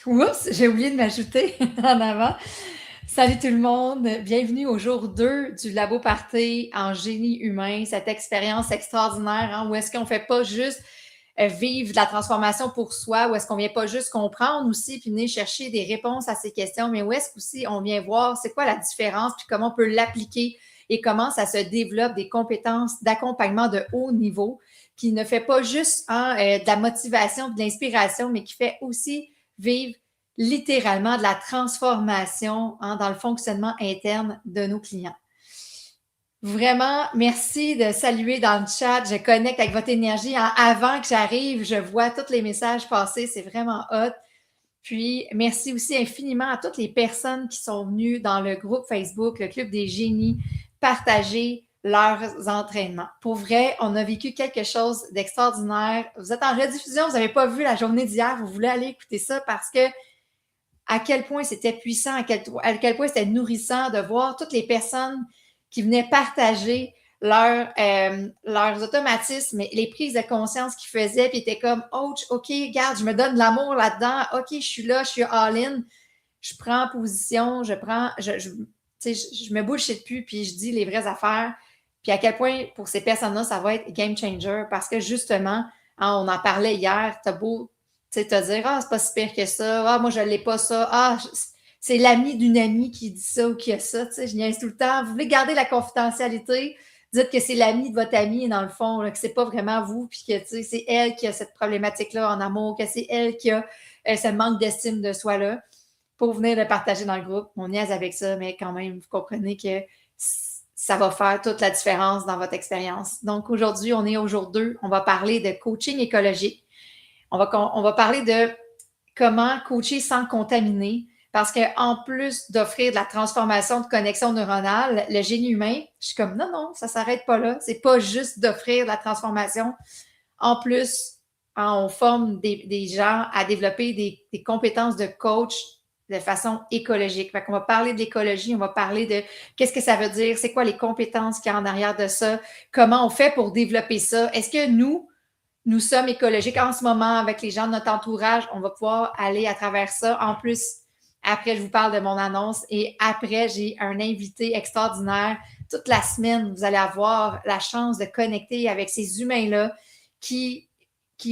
Oups, j'ai oublié de m'ajouter en avant. Salut tout le monde, bienvenue au jour 2 du Labo Party en génie humain, cette expérience extraordinaire hein, où est-ce qu'on ne fait pas juste vivre de la transformation pour soi, où est-ce qu'on ne vient pas juste comprendre aussi puis venir chercher des réponses à ces questions, mais où est-ce qu'aussi on vient voir c'est quoi la différence puis comment on peut l'appliquer et comment ça se développe des compétences d'accompagnement de haut niveau qui ne fait pas juste hein, de la motivation, de l'inspiration, mais qui fait aussi vivre littéralement de la transformation hein, dans le fonctionnement interne de nos clients. Vraiment, merci de saluer dans le chat. Je connecte avec votre énergie. Avant que j'arrive, je vois tous les messages passer. C'est vraiment hot. Puis, merci aussi infiniment à toutes les personnes qui sont venues dans le groupe Facebook, le Club des génies, partager leurs entraînements. Pour vrai, on a vécu quelque chose d'extraordinaire. Vous êtes en rediffusion, vous n'avez pas vu la journée d'hier, vous voulez aller écouter ça parce que à quel point c'était puissant, à quel point c'était nourrissant de voir toutes les personnes qui venaient partager leurs automatismes, les prises de conscience qu'ils faisaient, puis étaient comme « Oh, OK, regarde, je me donne de l'amour là-dedans. OK, je suis là, je suis all-in. Je prends position, je me bullshit plus, puis je dis les vraies affaires. » Puis à quel point, pour ces personnes-là, ça va être game changer parce que justement, hein, on en parlait hier, t'as beau te dire « Ah, c'est pas si pire que ça. Ah, moi, je l'ai pas ça. Ah, c'est l'ami d'une amie qui dit ça ou qui a ça. » Tu sais, je niaise tout le temps. Vous voulez garder la confidentialité, dites que c'est l'ami de votre ami, dans le fond, là, que c'est pas vraiment vous, puis que c'est elle qui a cette problématique-là en amour, que c'est elle qui a ce manque d'estime de soi-là pour venir le partager dans le groupe. On niaise avec ça, mais quand même, vous comprenez que ça va faire toute la différence dans votre expérience. Donc, aujourd'hui, on est au jour 2. On va parler de coaching écologique. On va parler de comment coacher sans contaminer. Parce qu'en plus d'offrir de la transformation de connexion neuronale, le génie humain, je suis comme non, ça ne s'arrête pas là. C'est pas juste d'offrir de la transformation. En plus, on forme des gens à développer des compétences de coach de façon écologique. Fait qu'on va parler de l'écologie, on va parler de qu'est-ce que ça veut dire, c'est quoi les compétences qu'il y a en arrière de ça, comment on fait pour développer ça. Est-ce que nous sommes écologiques en ce moment avec les gens de notre entourage? On va pouvoir aller à travers ça. En plus, après, je vous parle de mon annonce et après, j'ai un invité extraordinaire. Toute la semaine, vous allez avoir la chance de connecter avec ces humains-là qui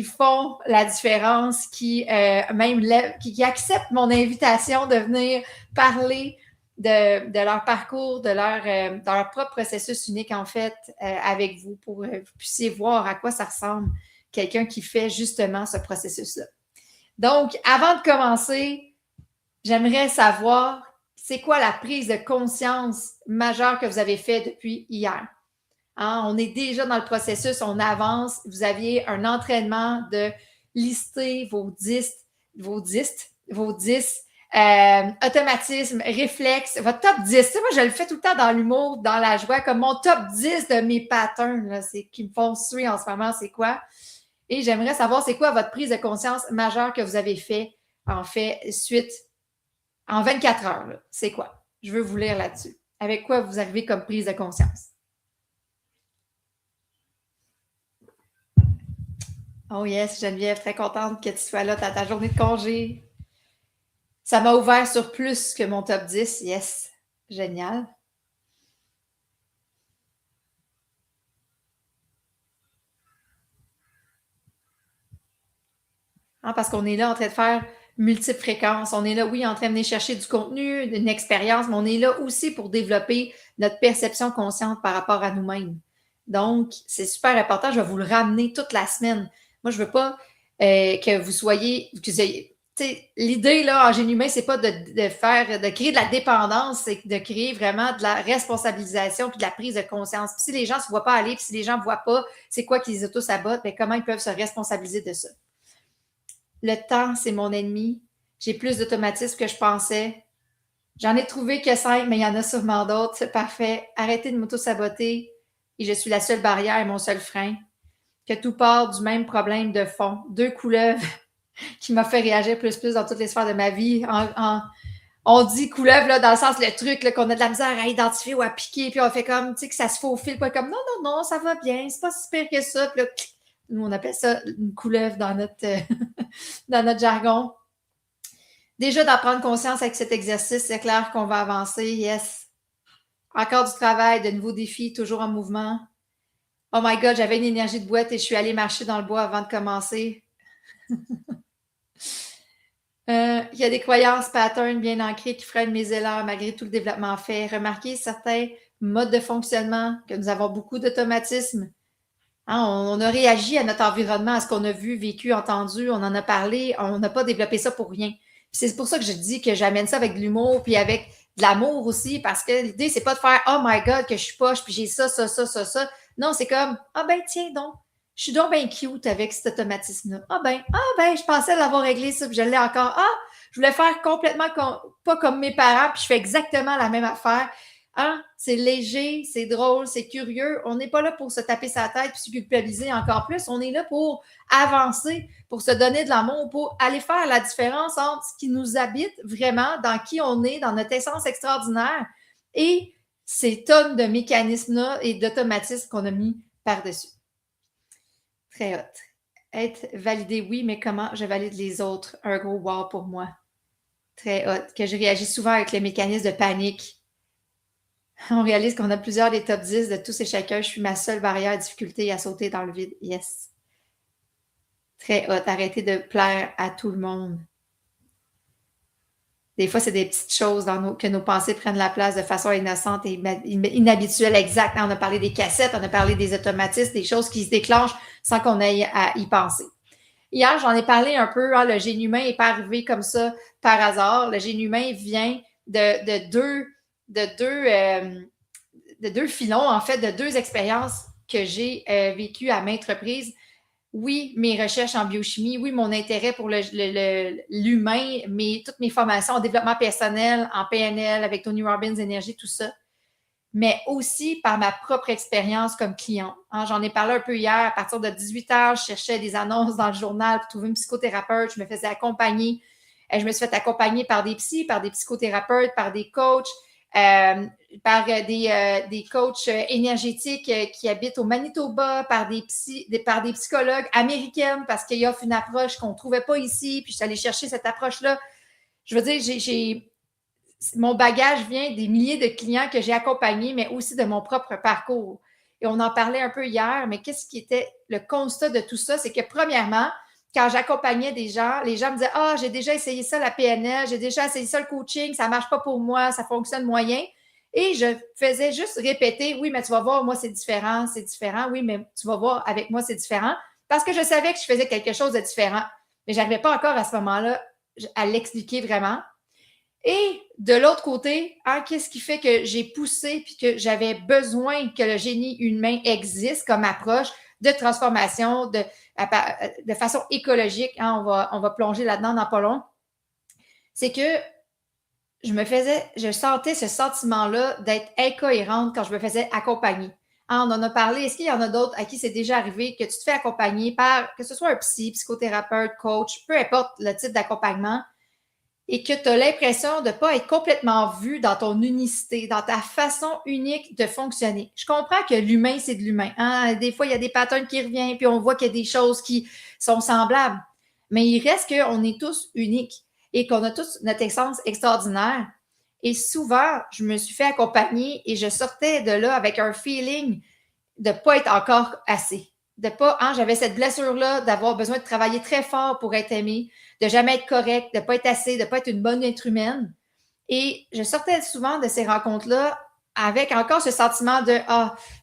font la différence, qui acceptent mon invitation de venir parler de leur parcours, de leur propre processus unique, en fait, avec vous, pour que vous puissiez voir à quoi ça ressemble quelqu'un qui fait justement ce processus-là. Donc, avant de commencer, j'aimerais savoir, c'est quoi la prise de conscience majeure que vous avez faite depuis hier? Hein, on est déjà dans le processus, on avance. Vous aviez un entraînement de lister vos 10 automatismes, réflexes, votre top 10. Tu sais, moi, je le fais tout le temps dans l'humour, dans la joie, comme mon top 10 de mes patterns là, qui me font suer en ce moment, c'est quoi? Et j'aimerais savoir, c'est quoi votre prise de conscience majeure que vous avez fait, en fait, suite en 24 heures? Là. C'est quoi? Je veux vous lire là-dessus. Avec quoi vous arrivez comme prise de conscience? Oh yes, Geneviève, très contente que tu sois là. T'as ta journée de congé. Ça m'a ouvert sur plus que mon top 10. Yes, génial. Hein, parce qu'on est là en train de faire multiples fréquences. On est là, oui, en train de venir chercher du contenu, une expérience, mais on est là aussi pour développer notre perception consciente par rapport à nous-mêmes. Donc, c'est super important. Je vais vous le ramener toute la semaine. Moi, je veux pas que vous soyez... l'idée, là, en génie humain, c'est pas de créer de la dépendance, c'est de créer vraiment de la responsabilisation puis de la prise de conscience. Puis si les gens ne se voient pas aller, puis si les gens ne voient pas c'est quoi qui les auto-sabote, bien, comment ils peuvent se responsabiliser de ça? Le temps, c'est mon ennemi. J'ai plus d'automatisme que je pensais. J'en ai trouvé que 5, mais il y en a sûrement d'autres. C'est parfait. Arrêtez de m'auto-saboter. Et je suis la seule barrière et mon seul frein. Que tout part du même problème de fond. 2 couleuvres qui m'ont fait réagir plus dans toutes les sphères de ma vie. On dit couleuvre là, dans le sens, le truc là, qu'on a de la misère à identifier ou à piquer, puis on fait comme, tu sais, que ça se faufile, pas comme, non, ça va bien, c'est pas si pire que ça. Puis là, nous, on appelle ça une couleuvre dans notre, dans notre jargon. Déjà, d'en prendre conscience avec cet exercice, c'est clair qu'on va avancer. Yes. Encore du travail, de nouveaux défis, toujours en mouvement. Oh my God, j'avais une énergie de boîte et je suis allée marcher dans le bois avant de commencer. Il y a des croyances, patterns bien ancrés qui freinent mes élans malgré tout le développement fait. Remarquez certains modes de fonctionnement, que nous avons beaucoup d'automatismes. Hein, on a réagi à notre environnement, à ce qu'on a vu, vécu, entendu, on en a parlé, on n'a pas développé ça pour rien. C'est pour ça que je dis que j'amène ça avec de l'humour, puis avec de l'amour aussi, parce que l'idée, c'est pas de faire Oh my God, que je suis poche, puis j'ai ça, ça, ça, ça, ça. Non, c'est comme Ah ben tiens donc, je suis donc bien cute avec cet automatisme-là. Ah ben, je pensais l'avoir réglé ça, puis je l'ai encore. Ah, je voulais faire complètement pas comme mes parents, puis je fais exactement la même affaire. Hein? C'est léger, c'est drôle, c'est curieux. On n'est pas là pour se taper sa tête puis se culpabiliser encore plus. On est là pour avancer, pour se donner de l'amour, pour aller faire la différence entre ce qui nous habite vraiment, dans qui on est, dans notre essence extraordinaire et ces tonnes de mécanismes-là et d'automatismes qu'on a mis par-dessus. Très hot. Être validé, oui, mais comment je valide les autres? Un gros wow pour moi. Très hot. Que je réagis souvent avec les mécanismes de panique. On réalise qu'on a plusieurs des top 10 de tous et chacun. Je suis ma seule barrière à difficulté à sauter dans le vide. Yes. Très hot. Arrêter de plaire à tout le monde. Des fois, c'est des petites choses que nos pensées prennent la place de façon innocente et inhabituelle. Exact. On a parlé des cassettes, on a parlé des automatismes, des choses qui se déclenchent sans qu'on ait à y penser. Hier, j'en ai parlé un peu. Hein, le génie humain n'est pas arrivé comme ça par hasard. Le génie humain vient de deux filons, en fait, de deux expériences que j'ai vécues à maintes reprises. Oui, mes recherches en biochimie, oui, mon intérêt pour l'humain, toutes mes formations en développement personnel, en PNL, avec Tony Robbins, énergie, tout ça, mais aussi par ma propre expérience comme client. Hein, j'en ai parlé un peu hier. À partir de 18 heures, je cherchais des annonces dans le journal pour trouver une psychothérapeute. Je me faisais accompagner. Je me suis fait accompagner par des psys, par des psychothérapeutes, par des coachs, par des coachs énergétiques qui habitent au Manitoba, par des psychologues américaines parce qu'ils offrent une approche qu'on ne trouvait pas ici. Puis je suis allée chercher cette approche-là. Je veux dire, mon bagage vient des milliers de clients que j'ai accompagnés, mais aussi de mon propre parcours. Et on en parlait un peu hier, mais qu'est-ce qui était le constat de tout ça? C'est que premièrement, quand j'accompagnais des gens, les gens me disaient Ah, j'ai déjà essayé ça, la PNL, j'ai déjà essayé ça, le coaching, ça ne marche pas pour moi, ça fonctionne moyen. Et je faisais juste répéter Oui, mais tu vas voir, moi, c'est différent. Oui, mais tu vas voir, avec moi, c'est différent. Parce que je savais que je faisais quelque chose de différent. Mais je n'arrivais pas encore à ce moment-là à l'expliquer vraiment. Et de l'autre côté, hein, qu'est-ce qui fait que j'ai poussé puis que j'avais besoin que le génie humain existe comme approche de transformation de façon écologique, hein, on va plonger là-dedans dans pas long, c'est que je sentais ce sentiment-là d'être incohérente quand je me faisais accompagner. Hein, on en a parlé. Est-ce qu'il y en a d'autres à qui c'est déjà arrivé que tu te fais accompagner par, que ce soit un psychothérapeute, coach, peu importe le type d'accompagnement, et que tu as l'impression de ne pas être complètement vu dans ton unicité, dans ta façon unique de fonctionner. Je comprends que l'humain, c'est de l'humain. Hein? Des fois, il y a des patterns qui reviennent, puis on voit qu'il y a des choses qui sont semblables. Mais il reste qu'on est tous uniques et qu'on a tous notre essence extraordinaire. Et souvent, je me suis fait accompagner et je sortais de là avec un feeling de ne pas être encore assez. De pas, hein, j'avais cette blessure-là d'avoir besoin de travailler très fort pour être aimée, de jamais être correct, de ne pas être assez, de ne pas être une bonne être humaine. Et je sortais souvent de ces rencontres-là avec encore ce sentiment de tu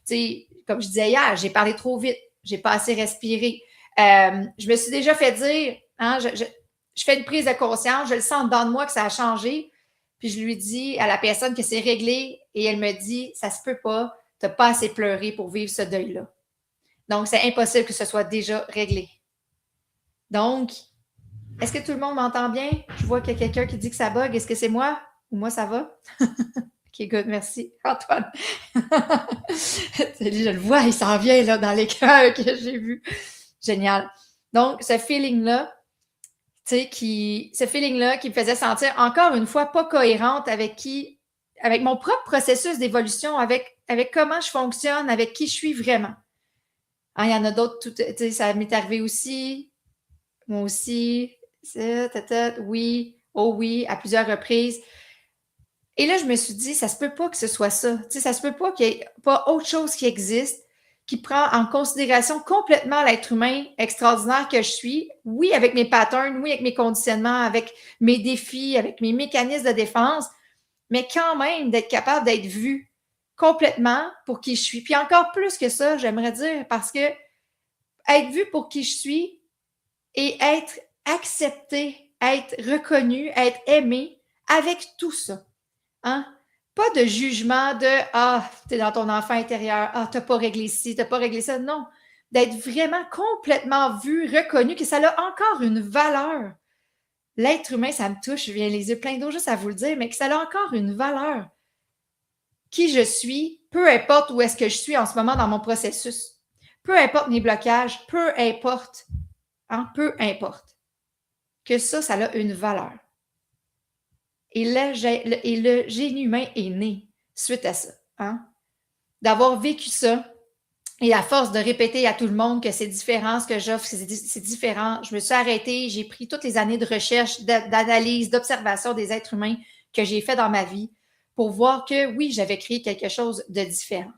sais, comme je disais hier, j'ai parlé trop vite, j'ai pas assez respiré. Je me suis déjà fait dire, hein, je fais une prise de conscience, je le sens dedans de moi que ça a changé. Puis je lui dis à la personne que c'est réglé et elle me dit, ça se peut pas, tu n'as pas assez pleuré pour vivre ce deuil-là. Donc, c'est impossible que ce soit déjà réglé. Donc, est-ce que tout le monde m'entend bien? Je vois qu'il y a quelqu'un qui dit que ça bug. Est-ce que c'est moi ou moi, ça va? OK, good, merci. Antoine. Je le vois, il s'en vient là, dans l'écran que j'ai vu. Génial. Donc, ce feeling-là, qui me faisait sentir encore une fois pas cohérente avec mon propre processus d'évolution, avec comment je fonctionne, avec qui je suis vraiment. Ah, il y en a d'autres, ça m'est arrivé aussi. Moi aussi. Oui. Oh oui, à plusieurs reprises. Et là, je me suis dit, ça se peut pas que ce soit ça. Tu sais, ça se peut pas qu'il y ait pas autre chose qui existe, qui prend en considération complètement l'être humain extraordinaire que je suis. Oui, avec mes patterns, oui, avec mes conditionnements, avec mes défis, avec mes mécanismes de défense, mais quand même d'être capable d'être vu complètement pour qui je suis. Puis encore plus que ça, j'aimerais dire, parce que être vu pour qui je suis et être accepté, être reconnu, être aimé avec tout ça. Hein? Pas de jugement de ah, t'es dans ton enfant intérieur, ah, t'as pas réglé ci, t'as pas réglé ça. Non. D'être vraiment complètement vu, reconnu, que ça a encore une valeur. L'être humain, ça me touche, je viens les yeux pleins d'eau juste à vous le dire, mais que ça a encore une valeur. Qui je suis, peu importe où est-ce que je suis en ce moment dans mon processus. Peu importe mes blocages, peu importe, hein, peu importe. Que ça a une valeur. Et le génie humain est né suite à ça. Hein? D'avoir vécu ça et à force de répéter à tout le monde que c'est différent, ce que j'offre, c'est différent, je me suis arrêtée, j'ai pris toutes les années de recherche, d'analyse, d'observation des êtres humains que j'ai fait dans ma vie pour voir que oui, j'avais créé quelque chose de différent.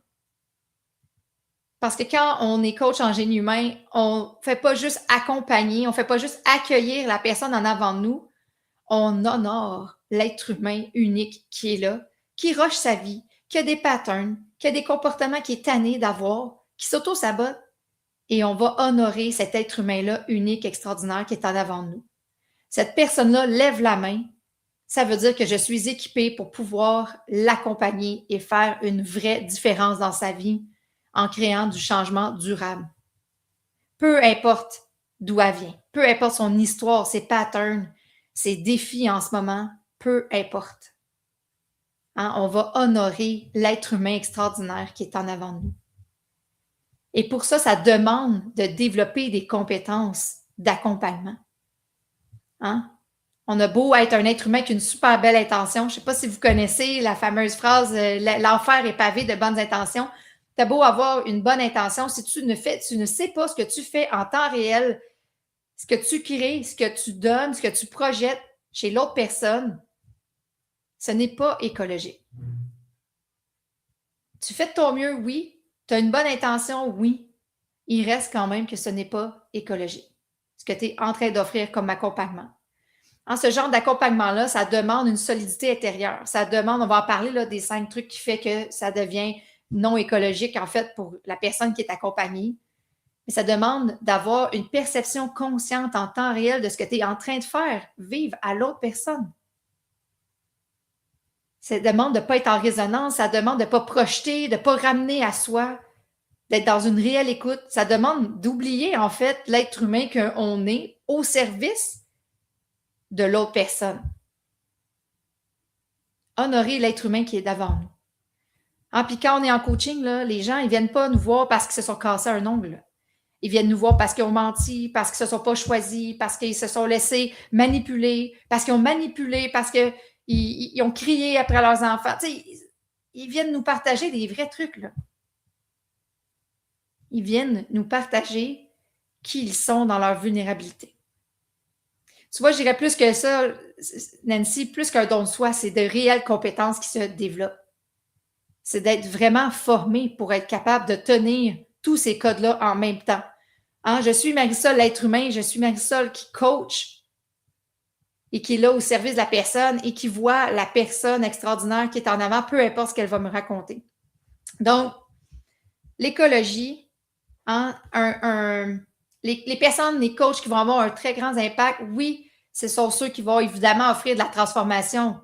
Parce que quand on est coach en génie humain, on ne fait pas juste accompagner, on ne fait pas juste accueillir la personne en avant de nous, on honore l'être humain unique qui est là, qui rush sa vie, qui a des patterns, qui a des comportements qui est tanné d'avoir, qui s'auto-sabote, et on va honorer cet être humain-là unique, extraordinaire qui est en avant de nous. Cette personne-là lève la main, ça veut dire que je suis équipée pour pouvoir l'accompagner et faire une vraie différence dans sa vie en créant du changement durable. Peu importe d'où elle vient, peu importe son histoire, ses patterns, ses défis en ce moment, peu importe. Hein, on va honorer l'être humain extraordinaire qui est en avant de nous. Et pour ça, ça demande de développer des compétences d'accompagnement. Hein? On a beau être un être humain avec une super belle intention. Je ne sais pas si vous connaissez la fameuse phrase l'enfer est pavé de bonnes intentions. Tu as beau avoir une bonne intention, si tu ne sais pas ce que tu fais en temps réel, ce que tu crées, ce que tu donnes, ce que tu projettes chez l'autre personne, ce n'est pas écologique. Tu fais de ton mieux, oui. Tu as une bonne intention, oui. Il reste quand même que ce n'est pas écologique. Ce que tu es en train d'offrir comme accompagnement. En ce genre d'accompagnement-là, ça demande une solidité intérieure. Ça demande, on va en parler là, des 5 trucs qui fait que ça devient non écologique, en fait, pour la personne qui est accompagnée. Mais ça demande d'avoir une perception consciente en temps réel de ce que tu es en train de faire vivre à l'autre personne. Ça demande de ne pas être en résonance, ça demande de ne pas projeter, de ne pas ramener à soi, d'être dans une réelle écoute. Ça demande d'oublier, en fait, l'être humain qu'on est au service de l'autre personne. Honorer l'être humain qui est devant nous. Ah, puis quand on est en coaching, là, les gens, ils ne viennent pas nous voir parce qu'ils se sont cassés un ongle. Ils viennent nous voir parce qu'ils ont menti, parce qu'ils ne se sont pas choisis, parce qu'ils se sont laissés manipuler, parce qu'ils ont manipulé, parce qu'ils ont crié après leurs enfants. Tu sais, ils viennent nous partager des vrais trucs, là. Ils viennent nous partager qui ils sont dans leur vulnérabilité. Tu vois, je dirais plus que ça, Nancy, plus qu'un don de soi, c'est de réelles compétences qui se développent. C'est d'être vraiment formé pour être capable de tenir tous ces codes-là en même temps. Hein, je suis Marisol, l'être humain, je suis Marisol qui coach et qui est là au service de la personne et qui voit la personne extraordinaire qui est en avant, peu importe ce qu'elle va me raconter. Donc, l'écologie, hein, les personnes, les coachs qui vont avoir un très grand impact, oui, ce sont ceux qui vont évidemment offrir de la transformation,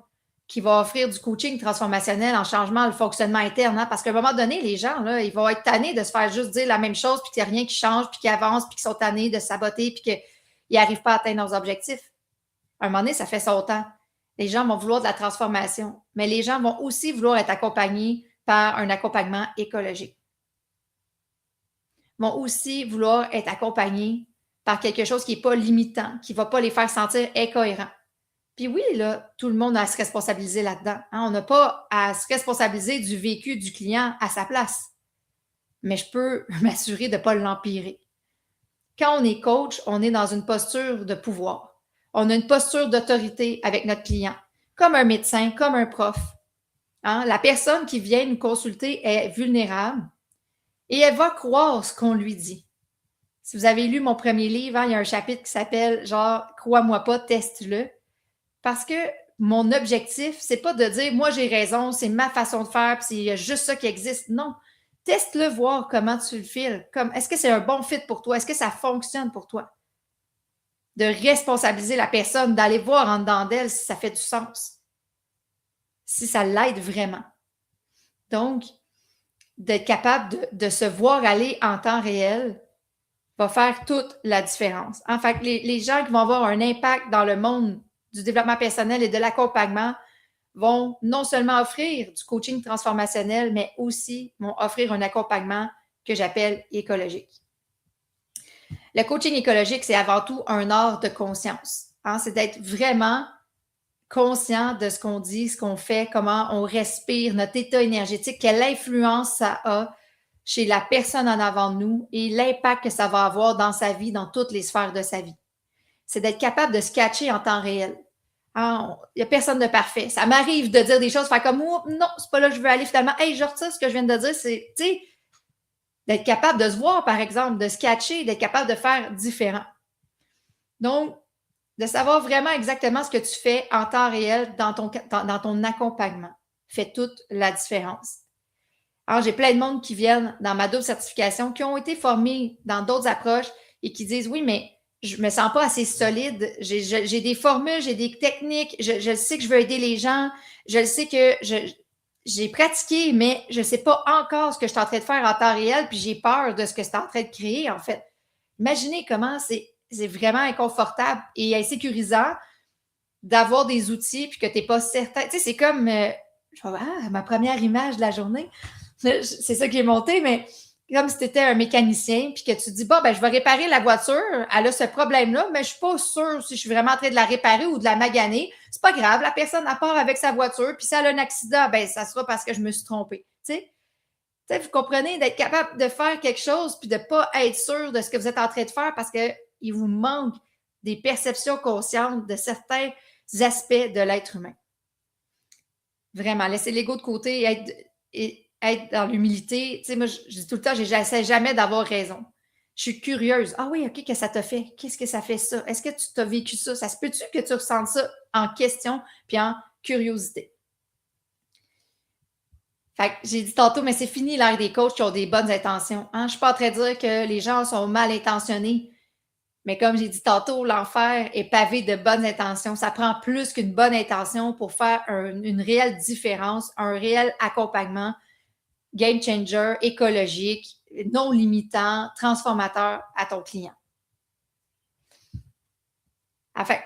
qui vont offrir du coaching transformationnel en changement le fonctionnement interne. Hein, parce qu'à un moment donné, les gens, là, ils vont être tannés de se faire juste dire la même chose, puis qu'il n'y a rien qui change, puis qu'ils avancent, puis qu'ils sont tannés de saboter, puis qu'ils n'arrivent pas à atteindre leurs objectifs. À un moment donné, ça fait son temps. Les gens vont vouloir de la transformation, mais les gens vont aussi vouloir être accompagnés par un accompagnement écologique. Vont aussi vouloir être accompagnés par quelque chose qui n'est pas limitant, qui ne va pas les faire sentir incohérents. Puis oui, là, tout le monde a à se responsabiliser là-dedans. Hein? On n'a pas à se responsabiliser du vécu du client à sa place. Mais je peux m'assurer de ne pas l'empirer. Quand on est coach, on est dans une posture de pouvoir. On a une posture d'autorité avec notre client, comme un médecin, comme un prof. Hein? La personne qui vient nous consulter est vulnérable et elle va croire ce qu'on lui dit. Si vous avez lu mon premier livre, hein, il y a un chapitre qui s'appelle genre « Crois-moi pas, teste-le ». Parce que mon objectif, c'est pas de dire « moi j'ai raison, c'est ma façon de faire, puis c'est juste ça qui existe ». Non, teste-le, voir comment tu le files. Est-ce que c'est un bon fit pour toi? Est-ce que ça fonctionne pour toi? De responsabiliser la personne, d'aller voir en dedans d'elle si ça fait du sens, si ça l'aide vraiment. Donc, d'être capable de se voir aller en temps réel va faire toute la différence. En fait, les gens qui vont avoir un impact dans le monde du développement personnel et de l'accompagnement vont non seulement offrir du coaching transformationnel, mais aussi vont offrir un accompagnement que j'appelle écologique. Le coaching écologique, c'est avant tout un art de conscience. Hein? C'est d'être vraiment conscient de ce qu'on dit, ce qu'on fait, comment on respire, notre état énergétique, quelle influence ça a chez la personne en avant de nous et l'impact que ça va avoir dans sa vie, dans toutes les sphères de sa vie. C'est d'être capable de se catcher en temps réel. Il n'y a personne de parfait. Ça m'arrive de dire des choses, faire comme oh, non, c'est pas là que je veux aller finalement. Hey, genre ça, ce que je viens de dire, c'est, tu sais, d'être capable de se voir, par exemple, de se catcher, d'être capable de faire différent. Donc, de savoir vraiment exactement ce que tu fais en temps réel dans ton accompagnement fait toute la différence. Alors, j'ai plein de monde qui viennent dans ma double certification, qui ont été formés dans d'autres approches et qui disent oui, mais je me sens pas assez solide. J'ai des formules, j'ai des techniques, je sais que je veux aider les gens, je le sais que j'ai pratiqué, mais je sais pas encore ce que je suis en train de faire en temps réel, puis j'ai peur de ce que c'est en train de créer, en fait. Imaginez comment c'est vraiment inconfortable et insécurisant d'avoir des outils puis que tu n'es pas certain. Tu sais, c'est comme ma première image de la journée. C'est ça qui est monté, mais comme si tu étais un mécanicien puis que tu te dis, bon, ben, je vais réparer la voiture, elle a ce problème-là, mais je ne suis pas sûre si je suis vraiment en train de la réparer ou de la maganer. C'est pas grave, la personne elle part avec sa voiture, puis si elle a un accident, ben, ça sera parce que je me suis trompée. Tu sais, vous comprenez, d'être capable de faire quelque chose puis de ne pas être sûr de ce que vous êtes en train de faire parce qu'il vous manque des perceptions conscientes de certains aspects de l'être humain. Vraiment, laisser l'ego de côté et être dans l'humilité. Tu sais, moi, je dis tout le temps, je n'essaie jamais d'avoir raison. Je suis curieuse. Ah oui, OK, qu'est-ce que ça t'a fait? Qu'est-ce que ça fait ça? Est-ce que tu t'as vécu ça? Ça se peut-tu que tu ressentes ça en question puis en curiosité? Fait que j'ai dit tantôt, mais c'est fini l'ère des coachs qui ont des bonnes intentions. Hein? Je ne suis pas en train de dire que les gens sont mal intentionnés. Mais comme j'ai dit tantôt, l'enfer est pavé de bonnes intentions. Ça prend plus qu'une bonne intention pour faire une réelle différence, un réel accompagnement, game changer, écologique, non limitant, transformateur à ton client.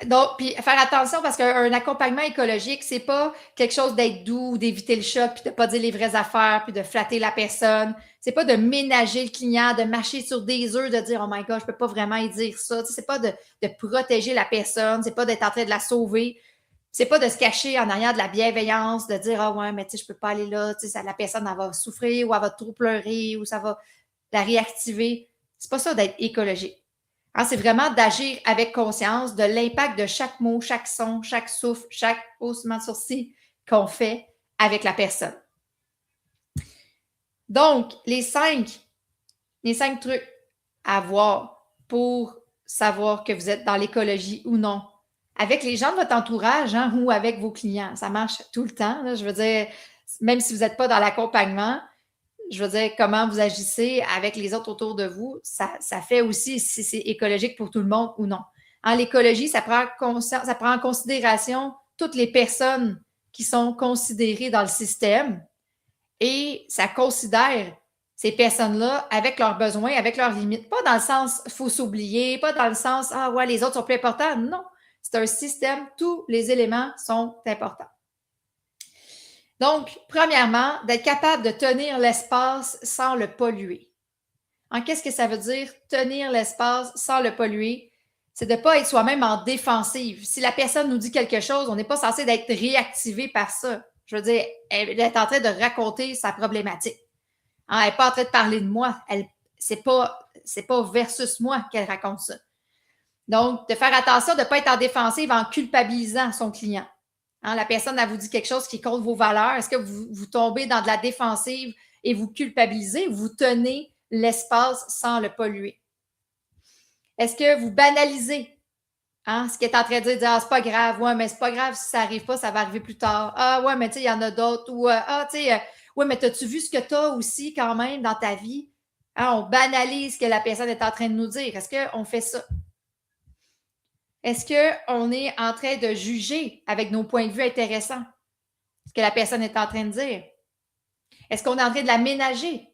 Donc, puis faire attention parce qu'un accompagnement écologique, c'est pas quelque chose d'être doux, d'éviter le choc, puis de pas dire les vraies affaires, puis de flatter la personne. C'est pas de ménager le client, de marcher sur des œufs, de dire oh my God, je peux pas vraiment y dire ça. C'est pas de protéger la personne, c'est pas d'être en train de la sauver, c'est pas de se cacher en arrière de la bienveillance, de dire ah ouais, mais tu sais, je peux pas aller là, tu sais, la personne elle va souffrir ou elle va trop pleurer ou ça va la réactiver. C'est pas ça d'être écologique. Hein, c'est vraiment d'agir avec conscience de l'impact de chaque mot, chaque son, chaque souffle, chaque haussement de sourcil qu'on fait avec la personne. Donc, les cinq trucs à voir pour savoir que vous êtes dans l'écologie ou non. Avec les gens de votre entourage hein, ou avec vos clients. Ça marche tout le temps. Là, je veux dire, même si vous n'êtes pas dans l'accompagnement, je veux dire, comment vous agissez avec les autres autour de vous, ça fait aussi si c'est écologique pour tout le monde ou non. En l'écologie, ça prend en considération toutes les personnes qui sont considérées dans le système et ça considère ces personnes-là avec leurs besoins, avec leurs limites. Pas dans le sens faut s'oublier, pas dans le sens ah ouais, les autres sont plus importants. Non, c'est un système, tous les éléments sont importants. Donc, premièrement, d'être capable de tenir l'espace sans le polluer. Qu'est-ce que ça veut dire tenir l'espace sans le polluer? C'est de ne pas être soi-même en défensive. Si la personne nous dit quelque chose, on n'est pas censé d'être réactivé par ça. Je veux dire, elle est en train de raconter sa problématique. Elle n'est pas en train de parler de moi. C'est pas versus moi qu'elle raconte ça. Donc, de faire attention de ne pas être en défensive en culpabilisant son client. Hein, la personne, elle vous dit quelque chose qui est contre vos valeurs. Est-ce que vous tombez dans de la défensive et vous culpabilisez ou vous tenez l'espace sans le polluer? Est-ce que vous banalisez ce qui est en train de dire, ah, c'est pas grave, ouais, mais c'est pas grave si ça n'arrive pas, ça va arriver plus tard. Ah, ouais, mais tu sais, il y en a d'autres. Ou, ouais, mais as-tu vu ce que tu as aussi quand même dans ta vie? Hein, on banalise ce que la personne est en train de nous dire. Est-ce qu'on fait ça? Est-ce qu'on est en train de juger avec nos points de vue intéressants ce que la personne est en train de dire? Est-ce qu'on est en train de la ménager?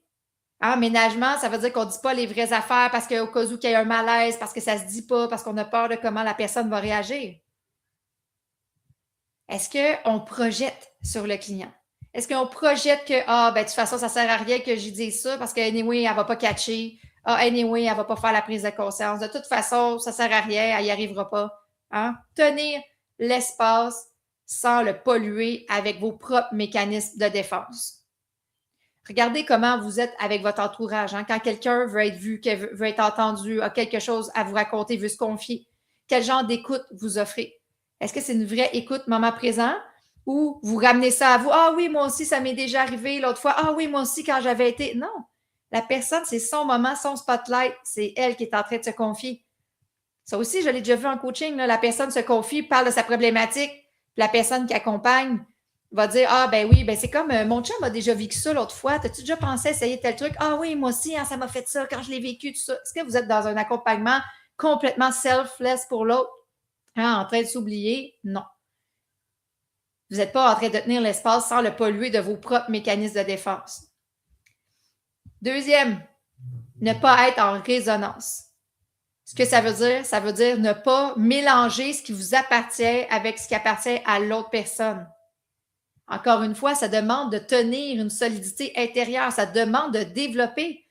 Ménagement, ça veut dire qu'on ne dit pas les vraies affaires parce qu'au cas où il y a un malaise, parce que ça ne se dit pas, parce qu'on a peur de comment la personne va réagir. Est-ce qu'on projette sur le client? Est-ce qu'on projette que, de toute façon, ça ne sert à rien que j'y dise ça parce qu'anyway, elle ne va pas catcher. Anyway, elle ne va pas faire la prise de conscience. De toute façon, ça ne sert à rien, elle n'y arrivera pas. Tenir l'espace sans le polluer avec vos propres mécanismes de défense. Regardez comment vous êtes avec votre entourage. Quand quelqu'un veut être vu, veut être entendu, a quelque chose à vous raconter, veut se confier, quel genre d'écoute vous offrez? Est-ce que c'est une vraie écoute moment présent ou vous ramenez ça à vous? Ah oui, moi aussi, ça m'est déjà arrivé l'autre fois. Ah oui, moi aussi, quand j'avais été. Non. La personne, c'est son moment, son spotlight. C'est elle qui est en train de se confier. Ça aussi, je l'ai déjà vu en coaching. Là, la personne se confie, parle de sa problématique. La personne qui accompagne va dire, ben oui, c'est comme mon chum a déjà vécu ça l'autre fois. T'as-tu déjà pensé à essayer tel truc? Ah oui, moi aussi, ça m'a fait ça quand je l'ai vécu, tout ça. Est-ce que vous êtes dans un accompagnement complètement selfless pour l'autre? En train de s'oublier? Non. Vous n'êtes pas en train de tenir l'espace sans le polluer de vos propres mécanismes de défense. Deuxième, ne pas être en résonance. Ce que ça veut dire ne pas mélanger ce qui vous appartient avec ce qui appartient à l'autre personne. Encore une fois, ça demande de tenir une solidité intérieure, ça demande de développer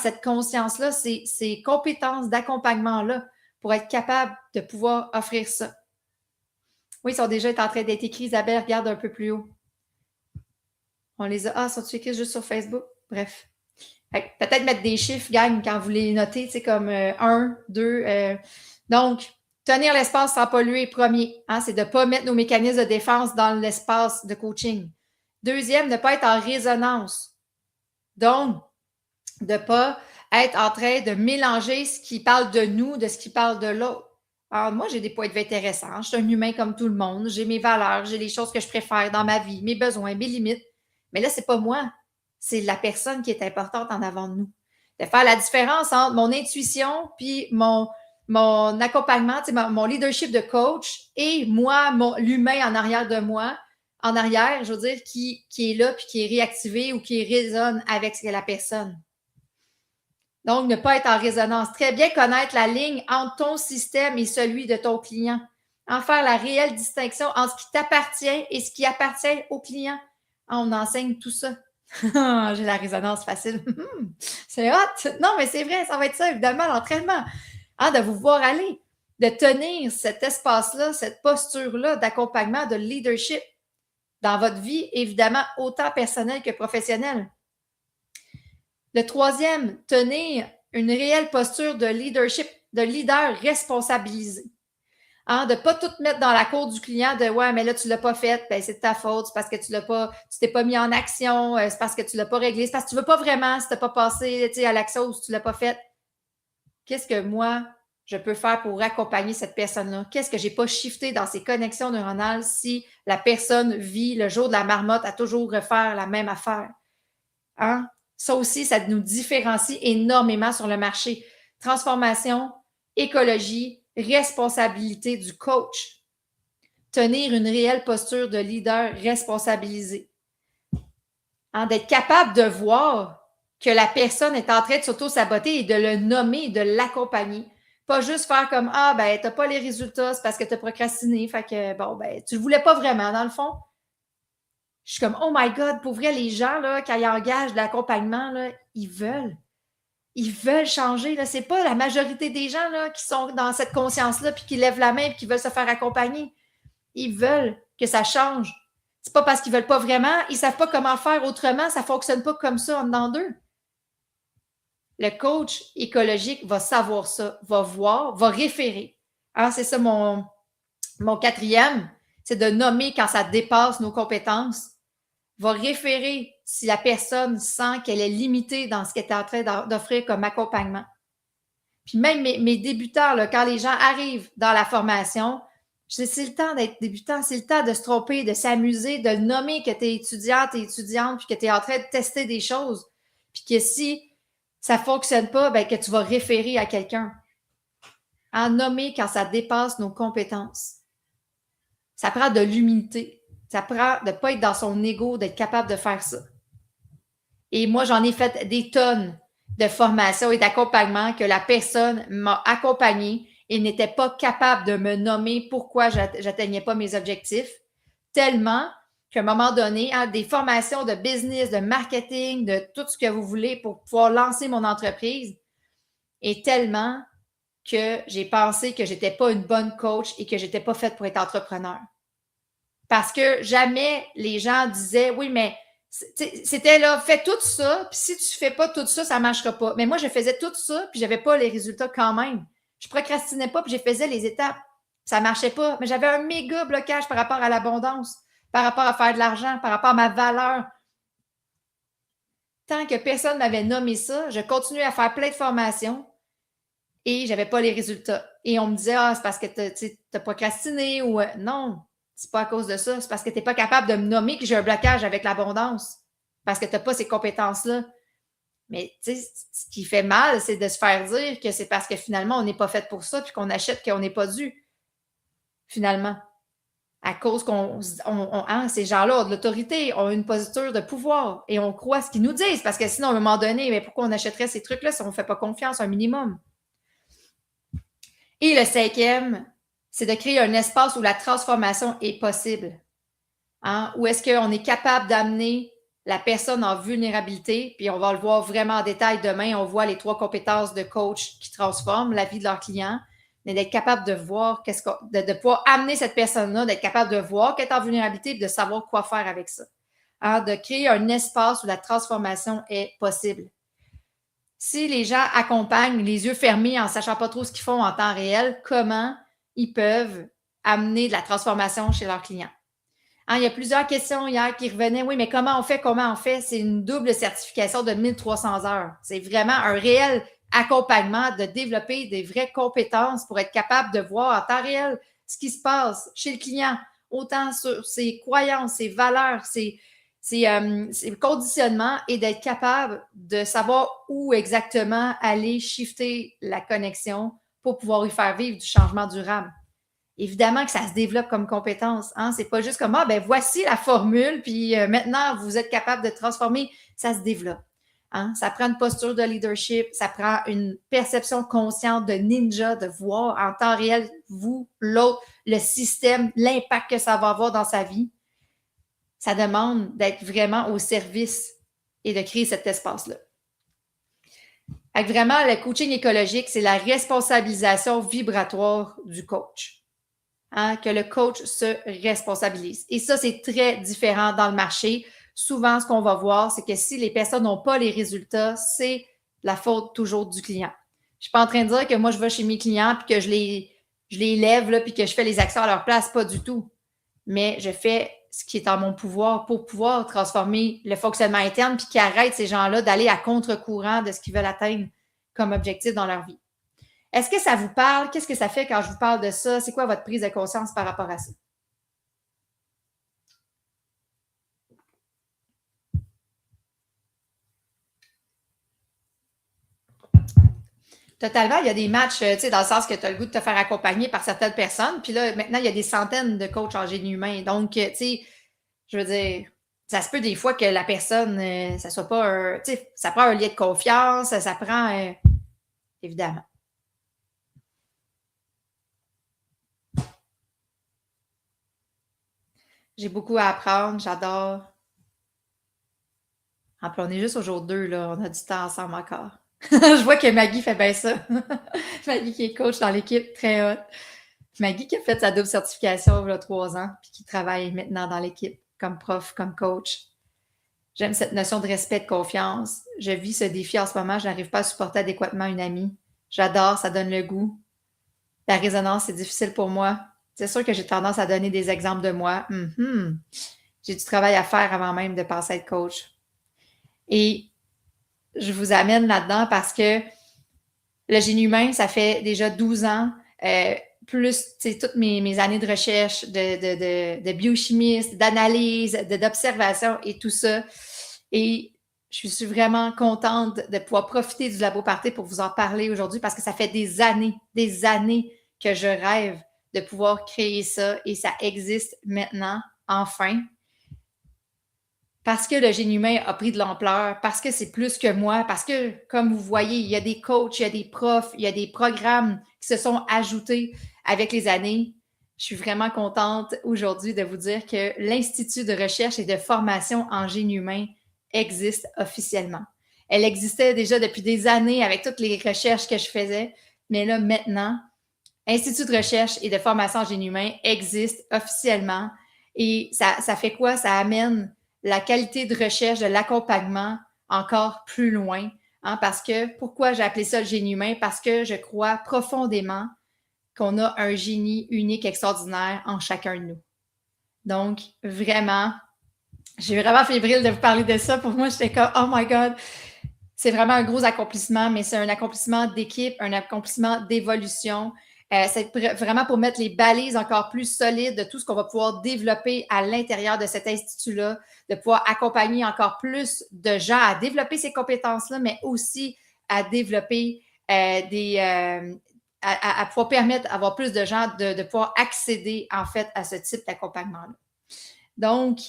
cette conscience-là, ces compétences d'accompagnement-là pour être capable de pouvoir offrir ça. Oui, ils sont déjà en train d'être écrits. Isabelle, regarde un peu plus haut. On les a. Sont-ils écrits juste sur Facebook? Bref. Peut-être mettre des chiffres, gang, quand vous les notez, c'est comme 1, 2. Donc, tenir l'espace sans polluer, premier. C'est de ne pas mettre nos mécanismes de défense dans l'espace de coaching. Deuxième, ne pas être en résonance. Donc, de ne pas être en train de mélanger ce qui parle de nous de ce qui parle de l'autre. Alors, moi, j'ai des points de vue intéressants. Je suis un humain comme tout le monde. J'ai mes valeurs, j'ai les choses que je préfère dans ma vie, mes besoins, mes limites. Mais là, ce n'est pas moi. C'est la personne qui est importante en avant de nous. De faire la différence entre mon intuition puis mon accompagnement, mon leadership de coach et moi, l'humain en arrière de moi, en arrière, je veux dire, qui est là puis qui est réactivé ou qui résonne avec ce que la personne. Donc, ne pas être en résonance. Très bien connaître la ligne entre ton système et celui de ton client. En faire la réelle distinction entre ce qui t'appartient et ce qui appartient au client. On enseigne tout ça. J'ai la résonance facile. C'est hot. Non, mais c'est vrai, ça va être ça, évidemment, l'entraînement. De vous voir aller, de tenir cet espace-là, cette posture-là d'accompagnement, de leadership dans votre vie, évidemment, autant personnelle que professionnelle. Le troisième, tenir une réelle posture de leadership, de leader responsabilisé. De ne pas tout mettre dans la cour du client de « Ouais, mais là, tu ne l'as pas fait, c'est de ta faute, c'est parce que tu t'es pas mis en action, c'est parce que tu ne l'as pas réglé, c'est parce que tu ne veux pas vraiment si tu n'as pas passé à l'action ou si tu ne l'as pas fait. » Qu'est-ce que moi, je peux faire pour accompagner cette personne-là? Qu'est-ce que je n'ai pas shifté dans ses connexions neuronales si la personne vit le jour de la marmotte à toujours refaire la même affaire? Ça aussi, ça nous différencie énormément sur le marché. Transformation, écologie, responsabilité du coach. Tenir une réelle posture de leader responsabilisé. D'être capable de voir que la personne est en train de s'auto-saboter et de le nommer, de l'accompagner. Pas juste faire comme « Ah, tu n'as pas les résultats, c'est parce que tu as procrastiné. » Fait que, tu ne le voulais pas vraiment, dans le fond. Je suis comme « Oh my God, pour vrai, les gens, là, quand ils engagent de l'accompagnement, là, ils veulent changer. Ce n'est pas la majorité des gens là, qui sont dans cette conscience-là puis qui lèvent la main et qui veulent se faire accompagner. Ils veulent que ça change. C'est pas parce qu'ils ne veulent pas vraiment, ils ne savent pas comment faire autrement, ça ne fonctionne pas comme ça en dedans d'eux. Le coach écologique va savoir ça, va voir, va référer. Ah, c'est ça mon quatrième, c'est de nommer quand ça dépasse nos compétences. Va référer si la personne sent qu'elle est limitée dans ce qu'elle est en train d'offrir comme accompagnement. Puis même mes débutants, là, quand les gens arrivent dans la formation, c'est le temps d'être débutant, c'est le temps de se tromper, de s'amuser, de le nommer que tu es étudiante, puis que tu es en train de tester des choses. Puis que si ça ne fonctionne pas, ben, que tu vas référer à quelqu'un. En nommer quand ça dépasse nos compétences. Ça prend de l'humilité. Ça prend de ne pas être dans son ego, d'être capable de faire ça. Et moi, j'en ai fait des tonnes de formations et d'accompagnement que la personne m'a accompagnée et n'était pas capable de me nommer pourquoi j'atteignais pas mes objectifs, tellement qu'à un moment donné, hein, des formations de business, de marketing, de tout ce que vous voulez pour pouvoir lancer mon entreprise, et tellement que j'ai pensé que j'étais pas une bonne coach et que j'étais pas faite pour être entrepreneur. Parce que jamais les gens disaient, oui, mais c'était là, fais tout ça, puis si tu fais pas tout ça, ça marchera pas. Mais moi, je faisais tout ça, puis j'avais pas les résultats quand même. Je procrastinais pas, puis je faisais les étapes. Ça marchait pas. Mais j'avais un méga blocage par rapport à l'abondance, par rapport à faire de l'argent, par rapport à ma valeur. Tant que personne m'avait nommé ça, je continuais à faire plein de formations et j'avais pas les résultats. Et on me disait, ah, c'est parce que tu as procrastiné ou non, c'est pas à cause de ça. C'est parce que tu n'es pas capable de me nommer que j'ai un blocage avec l'abondance. Parce que tu n'as pas ces compétences-là. Mais tu sais, ce qui fait mal, c'est de se faire dire que c'est parce que finalement, on n'est pas fait pour ça puis qu'on achète qu'on n'est pas dû. Finalement. À cause ces gens-là ont de l'autorité, ont une posture de pouvoir et on croit ce qu'ils nous disent. Parce que sinon, à un moment donné, mais pourquoi on achèterait ces trucs-là si on ne fait pas confiance un minimum? Et le cinquième, c'est de créer un espace où la transformation est possible. Hein? Où est-ce qu'on est capable d'amener la personne en vulnérabilité, puis on va le voir vraiment en détail demain, on voit les 3 compétences de coach qui transforment la vie de leurs clients, mais d'être capable de voir, de pouvoir amener cette personne-là, d'être capable de voir qu'elle est en vulnérabilité et de savoir quoi faire avec ça. Hein? De créer un espace où la transformation est possible. Si les gens accompagnent les yeux fermés en ne sachant pas trop ce qu'ils font en temps réel, comment ils peuvent amener de la transformation chez leurs clients? Hein, il y a plusieurs questions hier qui revenaient. Oui, mais comment on fait? Comment on fait? C'est une double certification de 1300 heures. C'est vraiment un réel accompagnement de développer des vraies compétences pour être capable de voir en temps réel ce qui se passe chez le client, autant sur ses croyances, ses valeurs, ses conditionnements et d'être capable de savoir où exactement aller shifter la connexion pour pouvoir y faire vivre du changement durable. Évidemment que ça se développe comme compétence. Hein? C'est pas juste comme, ah, ben voici la formule, puis maintenant, vous êtes capable de transformer. Ça se développe. Hein? Ça prend une posture de leadership, ça prend une perception consciente de ninja, de voir en temps réel, vous, l'autre, le système, l'impact que ça va avoir dans sa vie. Ça demande d'être vraiment au service et de créer cet espace-là. Vraiment, le coaching écologique, c'est la responsabilisation vibratoire du coach. Hein, que le coach se responsabilise. Et ça, c'est très différent dans le marché. Souvent, ce qu'on va voir, c'est que si les personnes n'ont pas les résultats, c'est la faute toujours du client. Je ne suis pas en train de dire que moi, je vais chez mes clients puis que je les lève là, puis que je fais les actions à leur place, pas du tout. Mais je fais ce qui est en mon pouvoir pour pouvoir transformer le fonctionnement interne puis qu'ils arrêtent ces gens-là d'aller à contre-courant de ce qu'ils veulent atteindre comme objectif dans leur vie. Est-ce que ça vous parle? Qu'est-ce que ça fait quand je vous parle de ça? C'est quoi votre prise de conscience par rapport à ça? Totalement, il y a des matchs, tu sais, dans le sens que tu as le goût de te faire accompagner par certaines personnes. Puis là, maintenant, il y a des centaines de coachs en génie humain. Donc, tu sais, je veux dire, ça se peut des fois que la personne, ça soit pas un. Tu sais, ça prend un lien de confiance, ça prend. Évidemment. J'ai beaucoup à apprendre, j'adore. Ah, puis on est juste au jour 2, là. On a du temps ensemble encore. Je vois que Maggie fait bien ça. Maggie qui est coach dans l'équipe, très hot. Maggie qui a fait sa double certification il y a 3 ans, puis qui travaille maintenant dans l'équipe comme prof, comme coach. J'aime cette notion de respect, de confiance. Je vis ce défi en ce moment. Je n'arrive pas à supporter adéquatement une amie. J'adore, ça donne le goût. La résonance, c'est difficile pour moi. C'est sûr que j'ai tendance à donner des exemples de moi. J'ai du travail à faire avant même de penser être coach. Et je vous amène là-dedans parce que le génie humain, ça fait déjà 12 ans, plus toutes mes années de recherche, de biochimiste, d'analyse, d'observation et tout ça. Et je suis vraiment contente de pouvoir profiter du Labo Party pour vous en parler aujourd'hui parce que ça fait des années que je rêve de pouvoir créer ça et ça existe maintenant, enfin. Parce que le génie humain a pris de l'ampleur, parce que c'est plus que moi, parce que, comme vous voyez, il y a des coachs, il y a des profs, il y a des programmes qui se sont ajoutés avec les années. Je suis vraiment contente aujourd'hui de vous dire que l'Institut de recherche et de formation en génie humain existe officiellement. Elle existait déjà depuis des années avec toutes les recherches que je faisais, mais là, maintenant, Institut de recherche et de formation en génie humain existe officiellement. Et ça fait quoi? Ça amène la qualité de recherche, de l'accompagnement encore plus loin. Hein, parce que, pourquoi j'ai appelé ça le génie humain? Parce que je crois profondément qu'on a un génie unique, extraordinaire en chacun de nous. Donc, vraiment, j'ai vraiment fébrile de vous parler de ça. Pour moi, j'étais comme, oh my God, c'est vraiment un gros accomplissement, mais c'est un accomplissement d'équipe, un accomplissement d'évolution. C'est vraiment pour mettre les balises encore plus solides de tout ce qu'on va pouvoir développer à l'intérieur de cet institut-là, de pouvoir accompagner encore plus de gens à développer ces compétences-là, mais aussi à développer à pouvoir permettre d'avoir plus de gens de pouvoir accéder en fait à ce type d'accompagnement-là. Donc,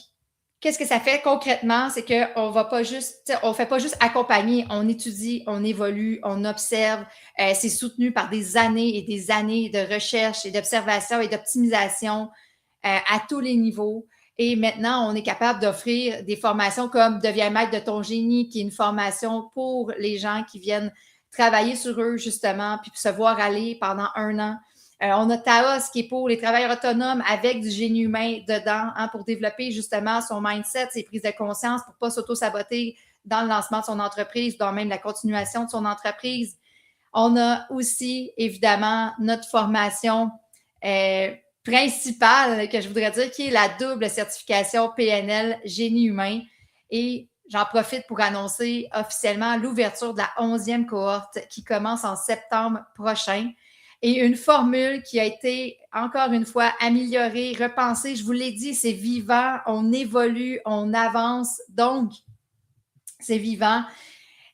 qu'est-ce que ça fait concrètement? C'est qu'on va pas juste, on fait pas juste accompagner, on étudie, on évolue, on observe. C'est soutenu par des années et des années de recherche et d'observation et d'optimisation à tous les niveaux. Et maintenant, on est capable d'offrir des formations comme Deviens maître de ton génie, qui est une formation pour les gens qui viennent travailler sur eux, justement, puis se voir aller pendant 1 an. On a Taos qui est pour les travailleurs autonomes avec du génie humain dedans, hein, pour développer justement son mindset, ses prises de conscience pour ne pas s'auto-saboter dans le lancement de son entreprise, dans même la continuation de son entreprise. On a aussi, évidemment, notre formation principale, que je voudrais dire, qui est la double certification PNL Génie humain. Et j'en profite pour annoncer officiellement l'ouverture de la 11e cohorte qui commence en septembre prochain. Et une formule qui a été, encore une fois, améliorée, repensée. Je vous l'ai dit, c'est vivant, on évolue, on avance. Donc, c'est vivant.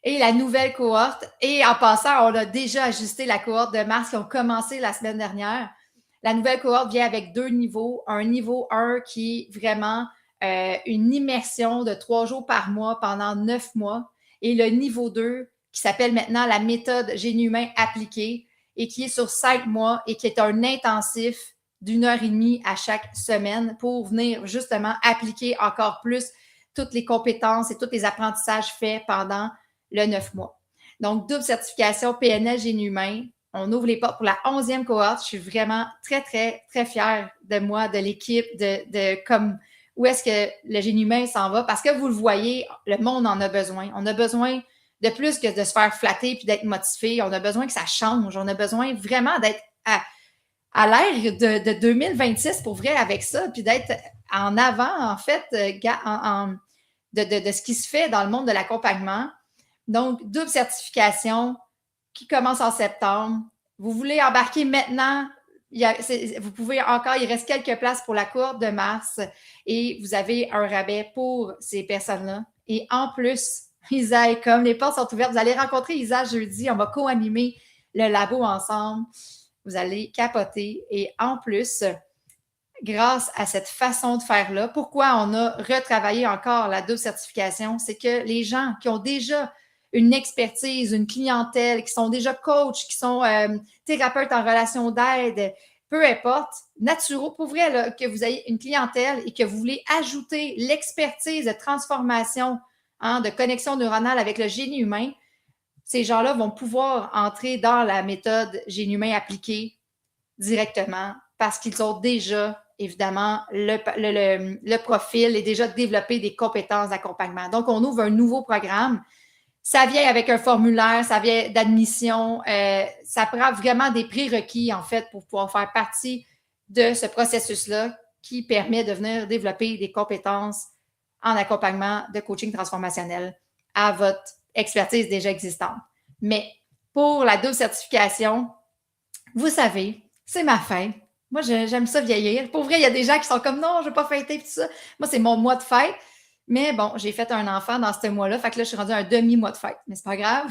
Et la nouvelle cohorte, et en passant, on a déjà ajusté la cohorte de mars qui ont commencé la semaine dernière. La nouvelle cohorte vient avec 2 niveaux. Un niveau 1 qui est vraiment une immersion de 3 jours par mois pendant 9 mois. Et le niveau 2 qui s'appelle maintenant la méthode génie humain appliquée et qui est sur 5 mois et qui est un intensif d'1h30 à chaque semaine pour venir justement appliquer encore plus toutes les compétences et tous les apprentissages faits pendant le 9 mois. Donc, double certification PNL Génie humain. On ouvre les portes pour la 11e cohorte. Je suis vraiment très, très, très fière de moi, de l'équipe, de comme où est-ce que le génie humain s'en va. Parce que vous le voyez, le monde en a besoin. On a besoin de plus que de se faire flatter puis d'être motivé. On a besoin que ça change. On a besoin vraiment d'être à l'ère de 2026 pour vrai avec ça, puis d'être en avant, en fait, de ce qui se fait dans le monde de l'accompagnement. Donc, double certification qui commence en septembre. Vous voulez embarquer maintenant, vous pouvez encore, il reste quelques places pour la cohorte de mars et vous avez un rabais pour ces personnes-là. Et en plus, Isa, comme les portes sont ouvertes, vous allez rencontrer Isa jeudi, on va co-animer le labo ensemble. Vous allez capoter. Et en plus, grâce à cette façon de faire-là, pourquoi on a retravaillé encore la double certification, c'est que les gens qui ont déjà une expertise, une clientèle, qui sont déjà coachs, qui sont thérapeutes en relation d'aide, peu importe, naturaux, pour vrai, là, que vous ayez une clientèle et que vous voulez ajouter l'expertise de transformation, hein, de connexion neuronale avec le génie humain, ces gens-là vont pouvoir entrer dans la méthode génie humain appliquée directement parce qu'ils ont déjà, évidemment, le profil et déjà développé des compétences d'accompagnement. Donc, on ouvre un nouveau programme. Ça vient avec un formulaire, ça vient d'admission. Ça prend vraiment des prérequis, en fait, pour pouvoir faire partie de ce processus-là qui permet de venir développer des compétences en accompagnement de coaching transformationnel à votre expertise déjà existante. Mais pour la double certification, vous savez, c'est ma fête. Moi, j'aime ça vieillir. Pour vrai, il y a des gens qui sont comme non, je ne veux pas fêter tout ça. Moi, c'est mon mois de fête. Mais bon, j'ai fait un enfant dans ce mois-là. Fait que là, je suis rendue à un demi-mois de fête. Mais c'est pas grave.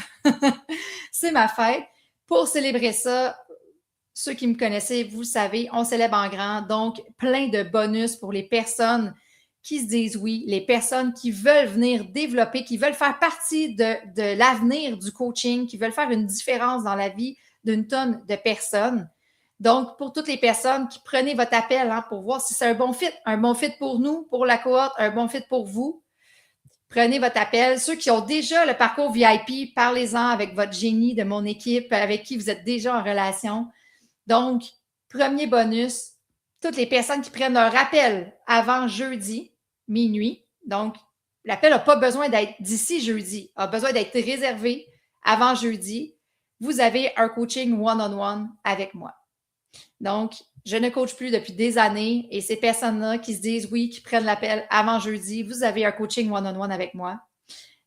C'est ma fête. Pour célébrer ça, ceux qui me connaissaient, vous le savez, on célèbre en grand. Donc, plein de bonus pour les personnes qui se disent oui, les personnes qui veulent venir développer, qui veulent faire partie de l'avenir du coaching, qui veulent faire une différence dans la vie d'une tonne de personnes. Donc, pour toutes les personnes qui prenez votre appel pour voir si c'est un bon fit pour nous, pour la cohorte, un bon fit pour vous, prenez votre appel. Ceux qui ont déjà le parcours VIP, parlez-en avec votre génie de mon équipe, avec qui vous êtes déjà en relation. Donc, premier bonus, toutes les personnes qui prennent leur appel avant jeudi, minuit. Donc, l'appel n'a pas besoin d'être d'ici jeudi, a besoin d'être réservé avant jeudi. Vous avez un coaching one-on-one avec moi. Donc, je ne coach plus depuis des années et ces personnes-là qui se disent oui, qui prennent l'appel avant jeudi, vous avez un coaching one-on-one avec moi.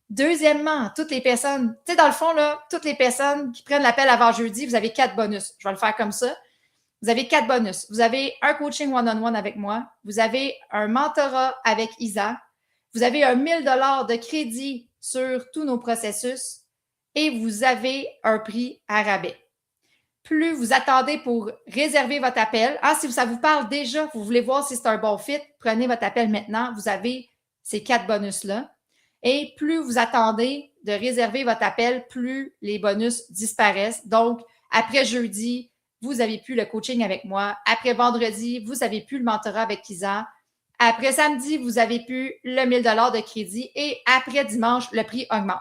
Deuxièmement, toutes les personnes, tu sais, dans le fond, là, toutes les personnes qui prennent l'appel avant jeudi, vous avez 4 bonus. Je vais le faire comme ça. Vous avez 4 bonus. Vous avez un coaching one-on-one avec moi. Vous avez un mentorat avec Isa. Vous avez un 1000 $ de crédit sur tous nos processus et vous avez un prix à rabais. Plus vous attendez pour réserver votre appel, si ça vous parle déjà, vous voulez voir si c'est un bon fit, prenez votre appel maintenant. Vous avez ces 4 bonus-là. Et plus vous attendez de réserver votre appel, plus les bonus disparaissent. Donc, après jeudi, vous n'avez plus le coaching avec moi. Après vendredi, vous n'avez plus le mentorat avec Isa. Après samedi, vous n'avez plus le 1000 $ de crédit. Et après dimanche, le prix augmente.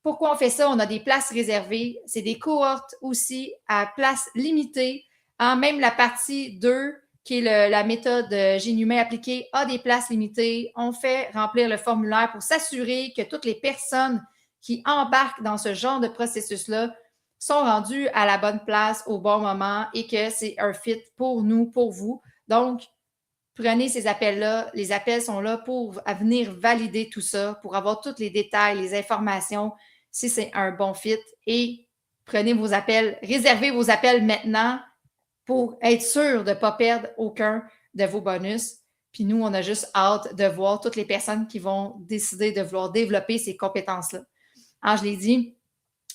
Pourquoi on fait ça? On a des places réservées. C'est des cohortes aussi à place limitée. Même la partie 2, qui est la méthode génie humain appliquée, a des places limitées. On fait remplir le formulaire pour s'assurer que toutes les personnes qui embarquent dans ce genre de processus-là sont rendues à la bonne place au bon moment et que c'est un fit pour nous, pour vous. Donc, prenez ces appels-là. Les appels sont là pour venir valider tout ça, pour avoir tous les détails, les informations, si c'est un bon fit. Et prenez vos appels, réservez vos appels maintenant pour être sûr de ne pas perdre aucun de vos bonus. Puis nous, on a juste hâte de voir toutes les personnes qui vont décider de vouloir développer ces compétences-là. Je l'ai dit,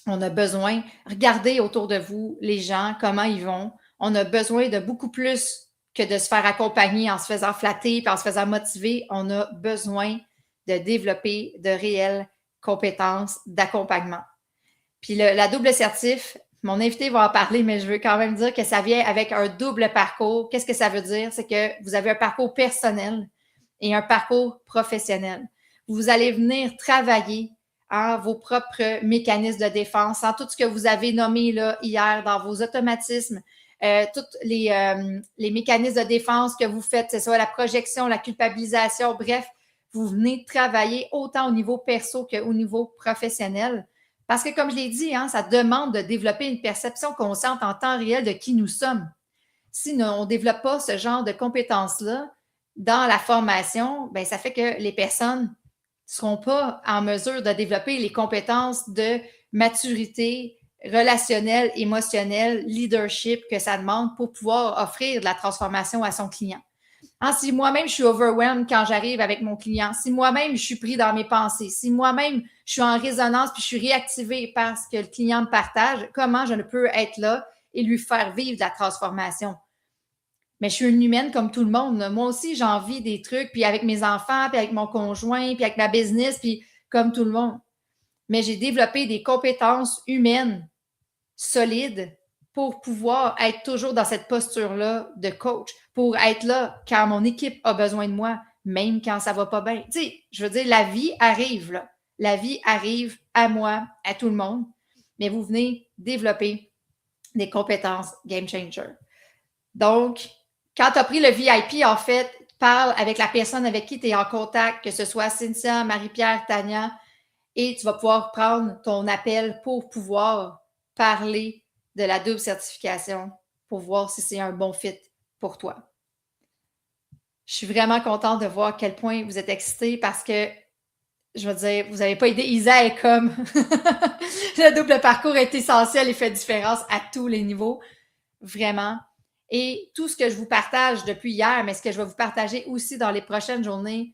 on a besoin, regardez autour de vous les gens, comment ils vont. On a besoin de beaucoup plus que de se faire accompagner en se faisant flatter et en se faisant motiver. On a besoin de développer de réelles compétences d'accompagnement. Puis la double certif, mon invité va en parler, mais je veux quand même dire que ça vient avec un double parcours. Qu'est-ce que ça veut dire? C'est que vous avez un parcours personnel et un parcours professionnel. Vous allez venir travailler vos propres mécanismes de défense, tout ce que vous avez nommé là, hier dans vos automatismes, tous les mécanismes de défense que vous faites, c'est ça, la projection, la culpabilisation, bref, vous venez travailler autant au niveau perso qu'au niveau professionnel. Parce que, comme je l'ai dit, ça demande de développer une perception consciente en temps réel de qui nous sommes. Si on ne développe pas ce genre de compétences-là dans la formation, bien, ça fait que les personnes ne seront pas en mesure de développer les compétences de maturité relationnelle, émotionnelle, leadership que ça demande pour pouvoir offrir de la transformation à son client. Si moi-même, je suis overwhelmed quand j'arrive avec mon client, si moi-même, je suis pris dans mes pensées, si moi-même, je suis en résonance puis je suis réactivée par ce que le client me partage, comment je ne peux être là et lui faire vivre de la transformation? Mais je suis une humaine comme tout le monde. Moi aussi, j'ai envie des trucs, puis avec mes enfants, puis avec mon conjoint, puis avec ma business, puis comme tout le monde. Mais j'ai développé des compétences humaines solides pour pouvoir être toujours dans cette posture-là de coach, pour être là quand mon équipe a besoin de moi, même quand ça va pas bien. Tu sais, je veux dire, la vie arrive, là. La vie arrive à moi, à tout le monde, mais vous venez développer des compétences game changer. Donc, quand tu as pris le VIP, en fait, parle avec la personne avec qui tu es en contact, que ce soit Cynthia, Marie-Pierre, Tania, et tu vas pouvoir prendre ton appel pour pouvoir parler de la double certification pour voir si c'est un bon fit pour toi. Je suis vraiment contente de voir à quel point vous êtes excités parce que, je veux dire, vous n'avez pas idée, Isa est comme le double parcours est essentiel et fait différence à tous les niveaux, vraiment. Et tout ce que je vous partage depuis hier, mais ce que je vais vous partager aussi dans les prochaines journées,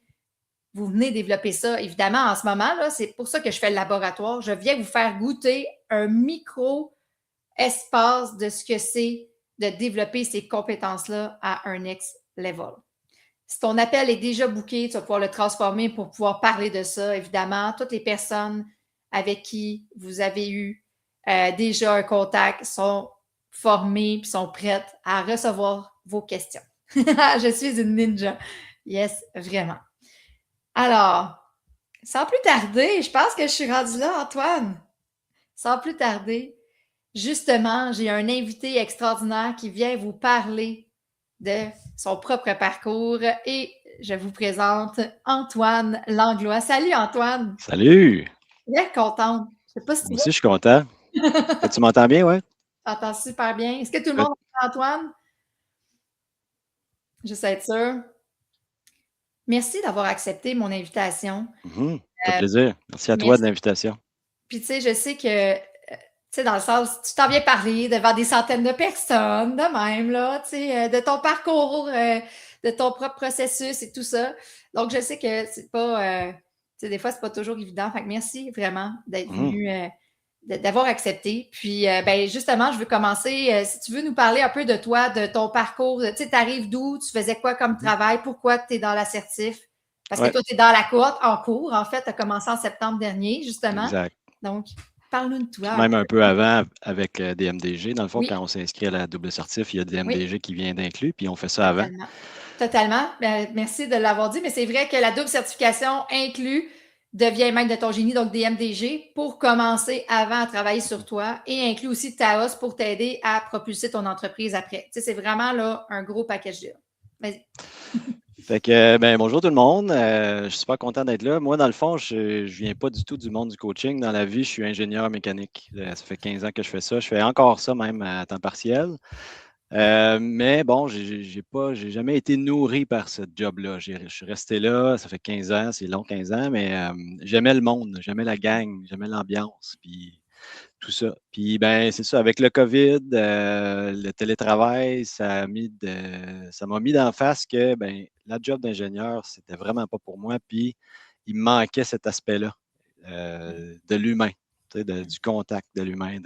vous venez développer ça. Évidemment, en ce moment, là, c'est pour ça que je fais le laboratoire. Je viens vous faire goûter un micro-espace de ce que c'est de développer ces compétences-là à un next level. Si ton appel est déjà booké, tu vas pouvoir le transformer pour pouvoir parler de ça. Évidemment, toutes les personnes avec qui vous avez eu déjà un contact sont formées et sont prêtes à recevoir vos questions. Je suis une ninja. Yes, vraiment. Alors, sans plus tarder, je pense que je suis rendue là, Antoine. Sans plus tarder, justement, j'ai un invité extraordinaire qui vient vous parler de son propre parcours et je vous présente Antoine Langlois. Salut Antoine! Salut! Bien contente. Je ne sais pas si Moi tu aussi, je suis content. Tu m'entends bien, ouais? m'entends super bien. Est-ce que tout le Good. monde entend Antoine? Juste être sûr. Merci d'avoir accepté mon invitation. Ça fait plaisir. Merci à toi de Merci. l'invitation. Puis, tu sais, je sais que, tu sais, dans le sens, tu t'en viens parler devant des centaines de personnes, de même, là, tu sais, de ton parcours, de ton propre processus et tout ça. Donc, je sais que c'est pas, tu sais, des fois, c'est pas toujours évident. Fait que merci vraiment d'être Mhm. venu, d'avoir accepté. Puis, ben, justement, je veux commencer, si tu veux nous parler un peu de toi, de ton parcours, tu sais, t'arrives d'où, tu faisais quoi comme Mhm. travail, pourquoi tu es dans l'assertif? Parce que Ouais, toi, tu es dans la cohorte en cours, en fait, tu as commencé en septembre dernier, justement. exact. Donc, parle-nous de Puis toi un même peu. un peu avant, avec DMDG, dans le fond, quand Oui, on s'inscrit à la double certif, il y a oui, DMDG qui vient d'inclus, puis on fait ça avant. totalement. Totalement. Merci de l'avoir dit, mais c'est vrai que la double certification inclut deviens maître de ton génie, donc DMDG, pour commencer avant à travailler sur toi et inclut aussi Taos pour t'aider à propulser ton entreprise après. Tu sais, c'est vraiment là un gros package deal. Vas-y. Fait que, ben, bonjour tout le monde. Je suis super content d'être là. Moi, dans le fond, je viens pas du tout du monde du coaching. Dans la vie, je suis ingénieur mécanique. Ça fait 15 ans que je fais ça. Je fais encore ça même à temps partiel. Mais bon, j'ai jamais été nourri par ce job-là. Je suis resté là, ça fait 15 ans, c'est long 15 ans, mais j'aimais le monde, j'aimais la gang, j'aimais l'ambiance, puis tout ça. Puis ben, c'est ça, avec le COVID, le télétravail, ça m'a mis d'en face que ben, la job d'ingénieur, c'était vraiment pas pour moi, puis il me manquait cet aspect-là de l'humain, tu sais, du contact de l'humain,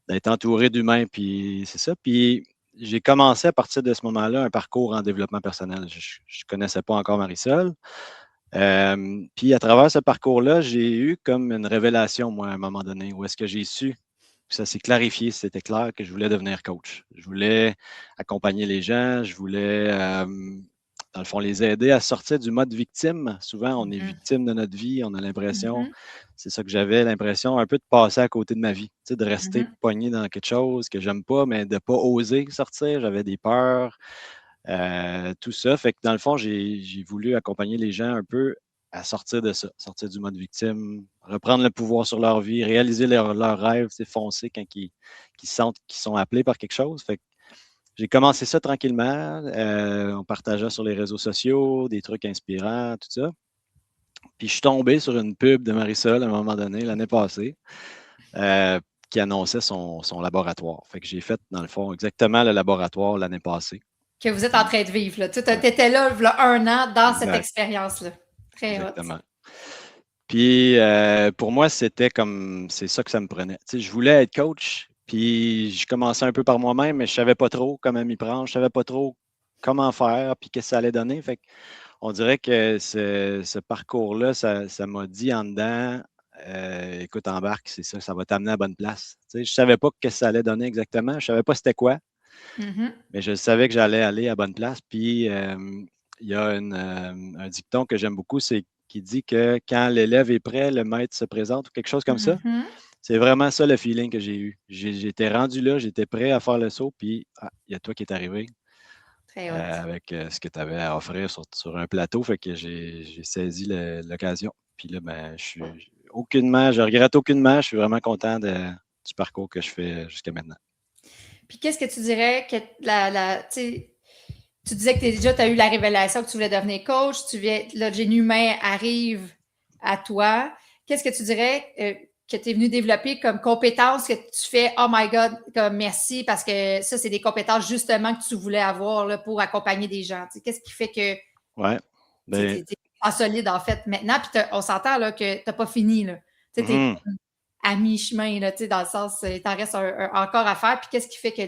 d'être entouré d'humains, puis c'est ça. Puis j'ai commencé à partir de ce moment-là un parcours en développement personnel. Je ne connaissais pas encore Marisol. Puis à travers ce parcours-là, j'ai eu comme une révélation, moi, à un moment donné, où est-ce que j'ai su, ça s'est clarifié, c'était clair que je voulais devenir coach. Je voulais accompagner les gens, je voulais, dans le fond, les aider à sortir du mode victime. Souvent, on est Mhm, victime de notre vie, on a l'impression, mhm, c'est ça que j'avais l'impression un peu de passer à côté de ma vie, tu sais, de rester mhm. pogné dans quelque chose que j'aime pas, mais de ne pas oser sortir. J'avais des peurs, tout ça. Fait que dans le fond, j'ai voulu accompagner les gens un peu à sortir de ça, sortir du mode victime, reprendre le pouvoir sur leur vie, réaliser leurs rêves, c'est foncer quand ils sentent qu'ils sont appelés par quelque chose. Fait que j'ai commencé ça tranquillement. On partageait sur les réseaux sociaux des trucs inspirants, tout ça. Puis je suis tombé sur une pub de Marisol à un moment donné, l'année passée, euh, qui annonçait son laboratoire. Fait que j'ai fait, dans le fond, exactement le laboratoire l'année passée. Que vous êtes en Puis, train de vivre, là. Tu ouais, étais là, là, un an dans cette exact, expérience-là. Très hot. exactement. Puis pour moi, c'était comme, c'est ça que ça me prenait. Tu sais, je voulais être coach, puis je commençais un peu par moi-même, mais je savais pas trop comment m'y prendre, je savais pas trop comment faire, puis qu'est-ce que ça allait donner. Fait on dirait que ce parcours-là, ça m'a dit en dedans, écoute, embarque, c'est ça, ça va t'amener à la bonne place. Tu sais, je savais pas ce que ça allait donner exactement, je savais pas c'était quoi, Mhm, mais je savais que j'allais aller à la bonne place. Puis il y a un dicton que j'aime beaucoup, c'est qui dit que quand l'élève est prêt, le maître se présente ou quelque chose comme ça. mhm. C'est vraiment ça le feeling que j'ai eu. J'étais rendu là, j'étais prêt à faire le saut, puis il y a toi qui est arrivé Très hot. avec ce que tu avais à offrir sur un plateau. Fait que j'ai saisi l'occasion. Puis là, ben, aucunement, je regrette aucunement. Je suis vraiment content du parcours que je fais jusqu'à maintenant. Puis qu'est-ce que tu dirais que tu disais que déjà, tu as eu la révélation que tu voulais devenir coach, le génie humain arrive à toi. Qu'est-ce que tu dirais que tu es venu développer comme compétences que tu fais, oh my God, comme merci, parce que ça, c'est des compétences justement que tu voulais avoir là, pour accompagner des gens. Qu'est-ce qui fait que tu es en solide, en fait, maintenant? Puis on s'entend là, que tu n'as pas fini. Tu es à mi-chemin, là, dans le sens, il t'en reste encore à faire. Puis qu'est-ce qui fait que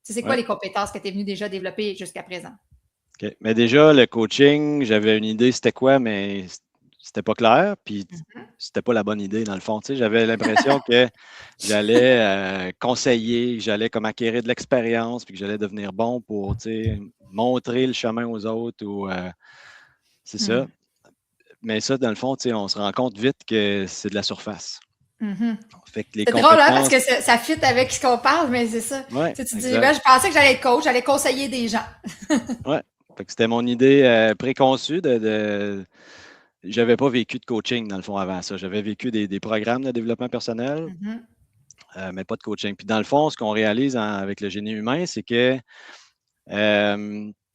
c'est quoi les compétences que tu es venu déjà développer jusqu'à présent? OK. Mais déjà, le coaching, j'avais une idée, c'était quoi, mais c'était pas clair, puis c'était pas la bonne idée, dans le fond. J'avais l'impression que j'allais conseiller, que j'allais comme acquérir de l'expérience, puis que j'allais devenir bon pour montrer le chemin aux autres. C'est ça. Mais ça, dans le fond, on se rend compte vite que c'est de la surface. Fait que c'est drôle, hein, parce que ça fit avec ce qu'on parle, mais c'est ça. Ouais, tu dis, ben, je pensais que j'allais être coach, j'allais conseiller des gens. Ouais. Fait que c'était mon idée préconçue J'avais pas vécu de coaching, dans le fond, avant ça. J'avais vécu des programmes de développement personnel, mais pas de coaching. Puis dans le fond, ce qu'on réalise avec le génie humain, c'est que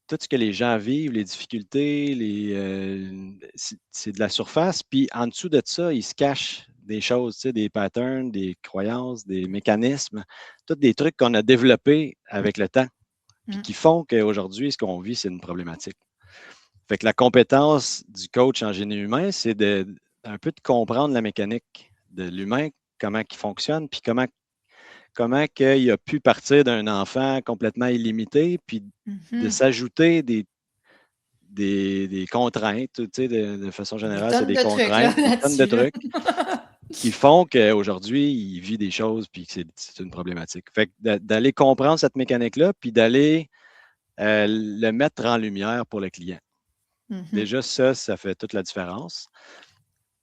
tout ce que les gens vivent, les difficultés, c'est de la surface. Puis en dessous de ça, il se cache des choses, des patterns, des croyances, des mécanismes, tous des trucs qu'on a développés avec le temps, puis qui font qu'aujourd'hui, ce qu'on vit, c'est une problématique. Fait que la compétence du coach en génie humain, c'est un peu de comprendre la mécanique de l'humain, comment il fonctionne, puis comment il a pu partir d'un enfant complètement illimité, puis de s'ajouter des contraintes, de façon générale, c'est des contraintes, des tonnes de trucs qui font qu'aujourd'hui, il vit des choses, puis que c'est une problématique. Fait que d'aller comprendre cette mécanique-là, puis d'aller le mettre en lumière pour le client. Déjà, ça fait toute la différence.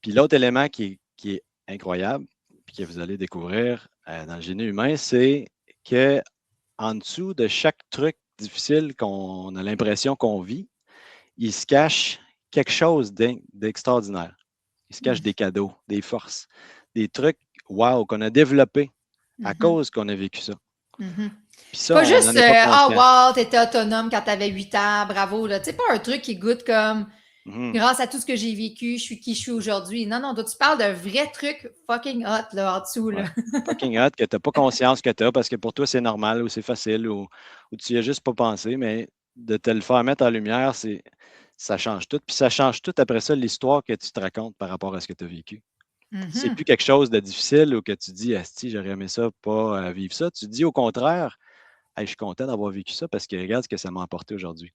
Puis l'autre élément qui est incroyable, puis que vous allez découvrir dans le génie humain, c'est qu'en dessous de chaque truc difficile qu'on a l'impression qu'on vit, il se cache quelque chose d'extraordinaire. Il se cache des cadeaux, des forces, des trucs, wow, qu'on a développés à cause qu'on a vécu ça. Puis ça, pas juste, wow, t'étais autonome quand t'avais 8 ans, bravo. Tu sais, pas un truc qui goûte comme grâce à tout ce que j'ai vécu, je suis qui je suis aujourd'hui. Non, non, toi, tu parles d'un vrai truc fucking hot là, en dessous. Là. Fucking hot, que tu n'as pas conscience que tu as parce que pour toi, c'est normal ou c'est facile ou tu n'y as juste pas pensé, mais de te le faire mettre en lumière, ça change tout. Puis ça change tout après ça, l'histoire que tu te racontes par rapport à ce que tu as vécu. C'est plus quelque chose de difficile ou que tu dis, asti, j'aurais aimé ça, pas vivre ça. Tu dis au contraire, hey, je suis content d'avoir vécu ça parce que regarde ce que ça m'a apporté aujourd'hui.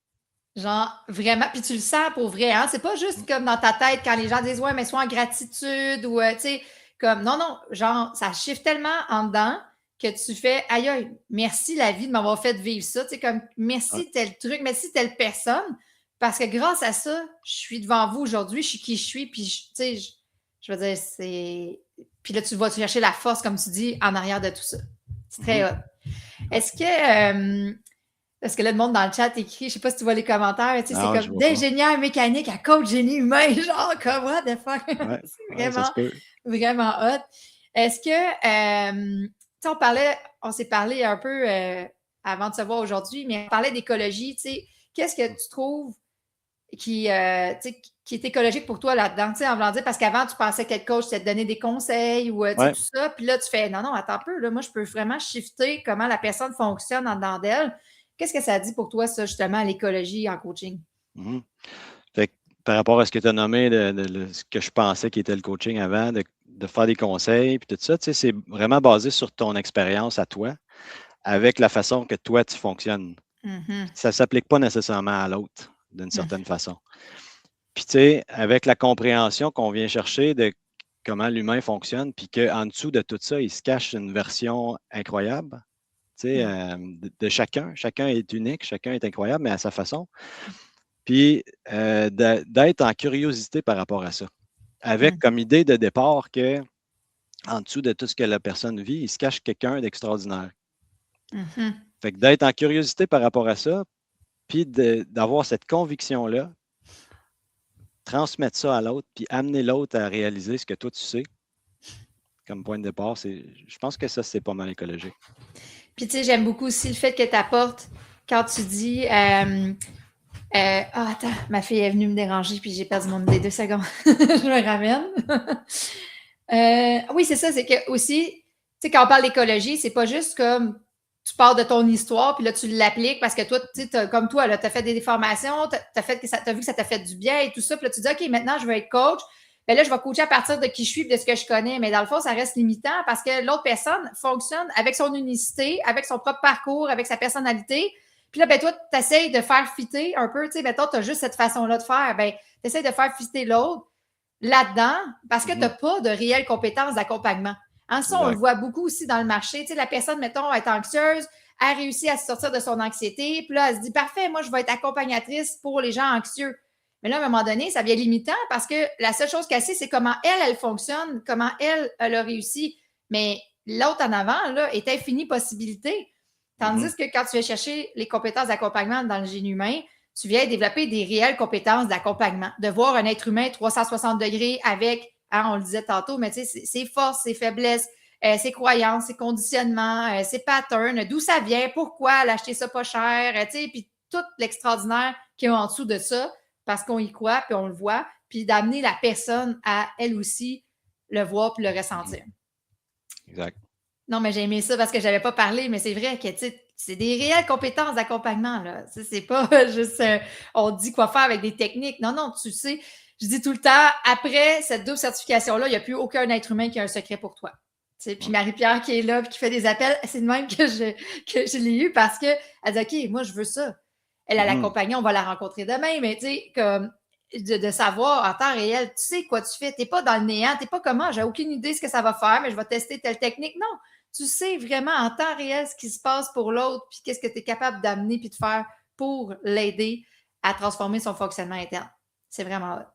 Genre, vraiment, puis tu le sens pour vrai, hein? C'est pas juste comme dans ta tête quand les gens disent, ouais, mais sois en gratitude ou, tu sais, comme, non, non, genre, ça chiffre tellement en dedans que tu fais, aïe, aïe, merci la vie de m'avoir fait vivre ça, tu sais, comme, merci tel truc, merci telle personne, parce que grâce à ça, je suis devant vous aujourd'hui, je suis qui je suis, puis, tu sais, je veux dire, c'est. Puis là, tu vas chercher la force, comme tu dis, en arrière de tout ça. C'est très hot. Est-ce que. Parce que là, le monde dans le chat écrit, je ne sais pas si tu vois les commentaires, tu sais, c'est comme d'ingénieur mécanique à coach génie humain, genre, comme, what the fuck? Ouais, c'est vraiment, vraiment hot. Est-ce que, tu sais, on s'est parlé un peu avant de se voir aujourd'hui, mais on parlait d'écologie, tu sais, qu'est-ce que tu trouves qui est écologique pour toi là-dedans, tu sais, en voulant dire, parce qu'avant, tu pensais que le coach, c'était te donner des conseils ou tout ça, puis là, tu fais, non, attends un peu, là, moi, je peux vraiment shifter comment la personne fonctionne en dedans d'elle. Qu'est-ce que ça dit pour toi, ça, justement, l'écologie en coaching? Fait que, par rapport à ce que tu as nommé, ce que je pensais qui était le coaching avant, de faire des conseils, puis tout ça, tu sais, c'est vraiment basé sur ton expérience à toi, avec la façon que toi, tu fonctionnes. Ça ne s'applique pas nécessairement à l'autre, d'une certaine façon. Puis, tu sais, avec la compréhension qu'on vient chercher de comment l'humain fonctionne, puis qu'en dessous de tout ça, il se cache une version incroyable, tu sais, de chacun. Chacun est unique, chacun est incroyable, mais à sa façon. Puis d'être en curiosité par rapport à ça. Avec comme idée de départ que en dessous de tout ce que la personne vit, il se cache quelqu'un d'extraordinaire. Fait que d'être en curiosité par rapport à ça, puis d'avoir cette conviction-là, transmettre ça à l'autre, puis amener l'autre à réaliser ce que toi tu sais, comme point de départ. Je pense que ça, c'est pas mal écologique. Puis, tu sais, j'aime beaucoup aussi le fait que tu apportes quand tu dis. Attends, ma fille est venue me déranger, puis j'ai perdu mon idée. 2 secondes. Je me ramène. Oui, c'est ça. C'est que aussi, tu sais, quand on parle d'écologie, c'est pas juste comme tu pars de ton histoire, puis là, tu l'appliques parce que toi, tu sais, comme toi, tu as fait des formations, tu as vu que ça t'a fait du bien et tout ça. Puis là, tu dis, OK, maintenant, je veux être coach. Bien là, je vais coacher à partir de qui je suis et de ce que je connais. Mais dans le fond, ça reste limitant parce que l'autre personne fonctionne avec son unicité, avec son propre parcours, avec sa personnalité. Puis là, ben toi, tu essaies de faire fitter un peu. Tu sais, mettons, tu as juste cette façon-là de faire. Ben, tu essaies de faire fitter l'autre là-dedans parce que tu n'as pas de réelles compétences d'accompagnement. En ça, on le voit beaucoup aussi dans le marché. Tu sais, la personne, mettons, est anxieuse, a réussi à se sortir de son anxiété, puis là, elle se dit, parfait, moi, je vais être accompagnatrice pour les gens anxieux. Mais là, à un moment donné, ça devient limitant parce que la seule chose qu'elle sait, c'est comment elle fonctionne, comment elle a réussi. Mais l'autre en avant, là, est infinie possibilité. Tandis que quand tu vas chercher les compétences d'accompagnement dans le génie humain, tu viens développer des réelles compétences d'accompagnement, de voir un être humain 360 degrés avec, on le disait tantôt, mais tu sais, ses forces, ses faiblesses, ses croyances, ses conditionnements, ses patterns, d'où ça vient, pourquoi l'acheter ça pas cher, tu sais, puis tout l'extraordinaire qui est en dessous de ça, parce qu'on y croit, puis on le voit, puis d'amener la personne à, elle aussi, le voir puis le ressentir. Exact. Non, mais j'ai aimé ça parce que je n'avais pas parlé, mais c'est vrai que, tu sais, c'est des réelles compétences d'accompagnement, là. C'est pas juste on dit quoi faire avec des techniques. Non, non, tu sais, je dis tout le temps, après cette double certification-là, il n'y a plus aucun être humain qui a un secret pour toi. Tu sais, puis Marie-Pierre qui est là et qui fait des appels, c'est de même que je l'ai eu parce qu'elle dit OK, moi, je veux ça. Elle a l'accompagné, on va la rencontrer demain, mais tu sais, comme de savoir en temps réel, tu sais quoi tu fais, tu n'es pas dans le néant, tu n'es pas comment, j'ai aucune idée de ce que ça va faire, mais je vais tester telle technique. Non, tu sais vraiment en temps réel ce qui se passe pour l'autre, puis qu'est-ce que tu es capable d'amener puis de faire pour l'aider à transformer son fonctionnement interne. C'est vraiment là.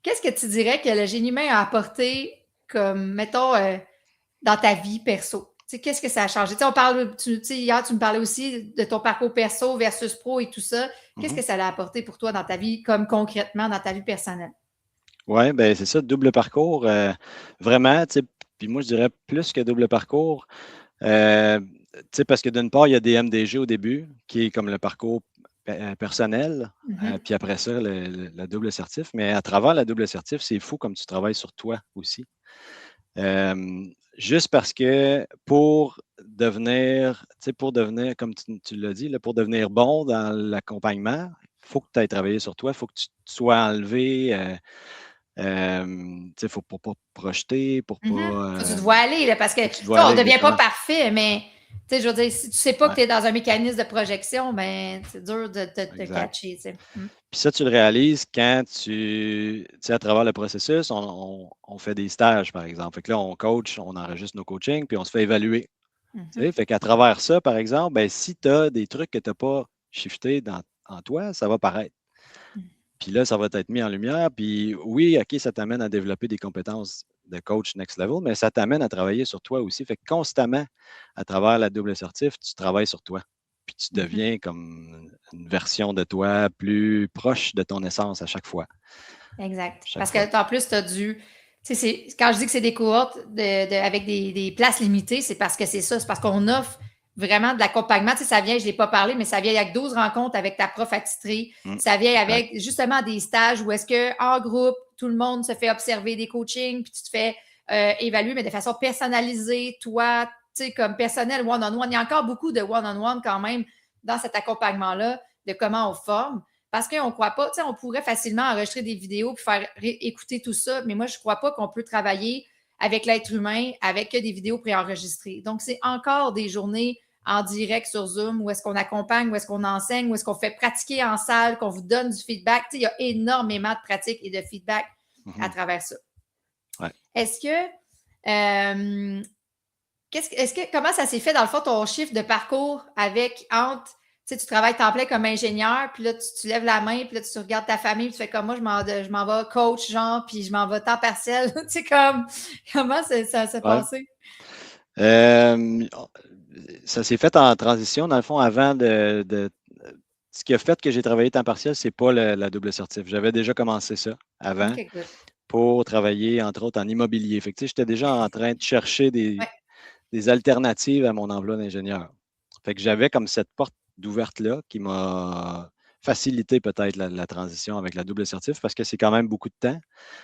Qu'est-ce que tu dirais que le génie humain a apporté comme, mettons, dans ta vie perso? Qu'est-ce que ça a changé? On parle, hier, tu me parlais aussi de ton parcours perso versus pro et tout ça. Qu'est-ce que ça a apporté pour toi dans ta vie, comme concrètement dans ta vie personnelle? Oui, ben c'est ça, double parcours. Vraiment, puis moi, je dirais plus que double parcours. Parce que d'une part, il y a des MDG au début, qui est comme le parcours personnel, puis après ça, la double assertif. Mais à travers la double assertif, c'est fou comme tu travailles sur toi aussi. Juste parce que pour devenir, comme tu l'as dit, là, pour devenir bon dans l'accompagnement, il faut que tu ailles travailler sur toi, il faut que tu sois enlevé. Il ne faut pas projeter, pour pas. Faut que tu te vois aller, là, parce que on ne devient pas parfait, mais je veux dire, si tu ne sais pas que tu es dans un mécanisme de projection, ben c'est dur de te catcher. Puis ça, tu le réalises quand à travers le processus, on fait des stages, par exemple. Fait que là, on coach, on enregistre nos coachings, puis on se fait évaluer. Fait qu'à travers ça, par exemple, ben, si tu as des trucs que tu n'as pas shifté en toi, ça va paraître. Puis là, ça va être mis en lumière. Puis oui, OK, ça t'amène à développer des compétences de coach next level, mais ça t'amène à travailler sur toi aussi. Fait que constamment, à travers la double assertif, tu travailles sur toi. Puis tu deviens comme une version de toi plus proche de ton essence à chaque fois. Exact. Parce que en plus, tu as dû. Quand je dis que c'est des cohortes avec des places limitées, c'est parce que c'est ça. C'est parce qu'on offre vraiment de l'accompagnement. Ça vient, je ne l'ai pas parlé, mais ça vient avec 12 rencontres avec ta prof attitrée. Ça vient avec justement des stages où est-ce qu'en groupe, tout le monde se fait observer des coachings, puis tu te fais évaluer, mais de façon personnalisée, toi, comme personnel, one-on-one. Il y a encore beaucoup de one-on-one quand même dans cet accompagnement-là, de comment on forme. Parce qu'on ne croit pas, on pourrait facilement enregistrer des vidéos et faire écouter tout ça, mais moi, je ne crois pas qu'on peut travailler avec l'être humain avec des vidéos préenregistrées. Donc, c'est encore des journées en direct sur Zoom où est-ce qu'on accompagne, où est-ce qu'on enseigne, où est-ce qu'on fait pratiquer en salle, qu'on vous donne du feedback. Il y a énormément de pratiques et de feedback à travers ça. Ouais. Est-ce que comment ça s'est fait, dans le fond, ton chiffre de parcours entre tu travailles temps plein comme ingénieur, puis là, tu lèves la main, puis là, tu regardes ta famille, puis tu fais comme moi, je m'en vais coach, genre, puis je m'en vais temps partiel. Tu sais, comment ça s'est passé? Ça s'est fait en transition, dans le fond, avant ce qui a fait que j'ai travaillé temps partiel, c'est pas la double assertif. J'avais déjà commencé ça avant pour travailler, entre autres, en immobilier. Fait que, tu sais, j'étais déjà en train de chercher Ouais. des alternatives à mon emploi d'ingénieur. Fait que j'avais comme cette porte d'ouverte-là qui m'a facilité peut-être la transition avec la double certif parce que c'est quand même beaucoup de temps.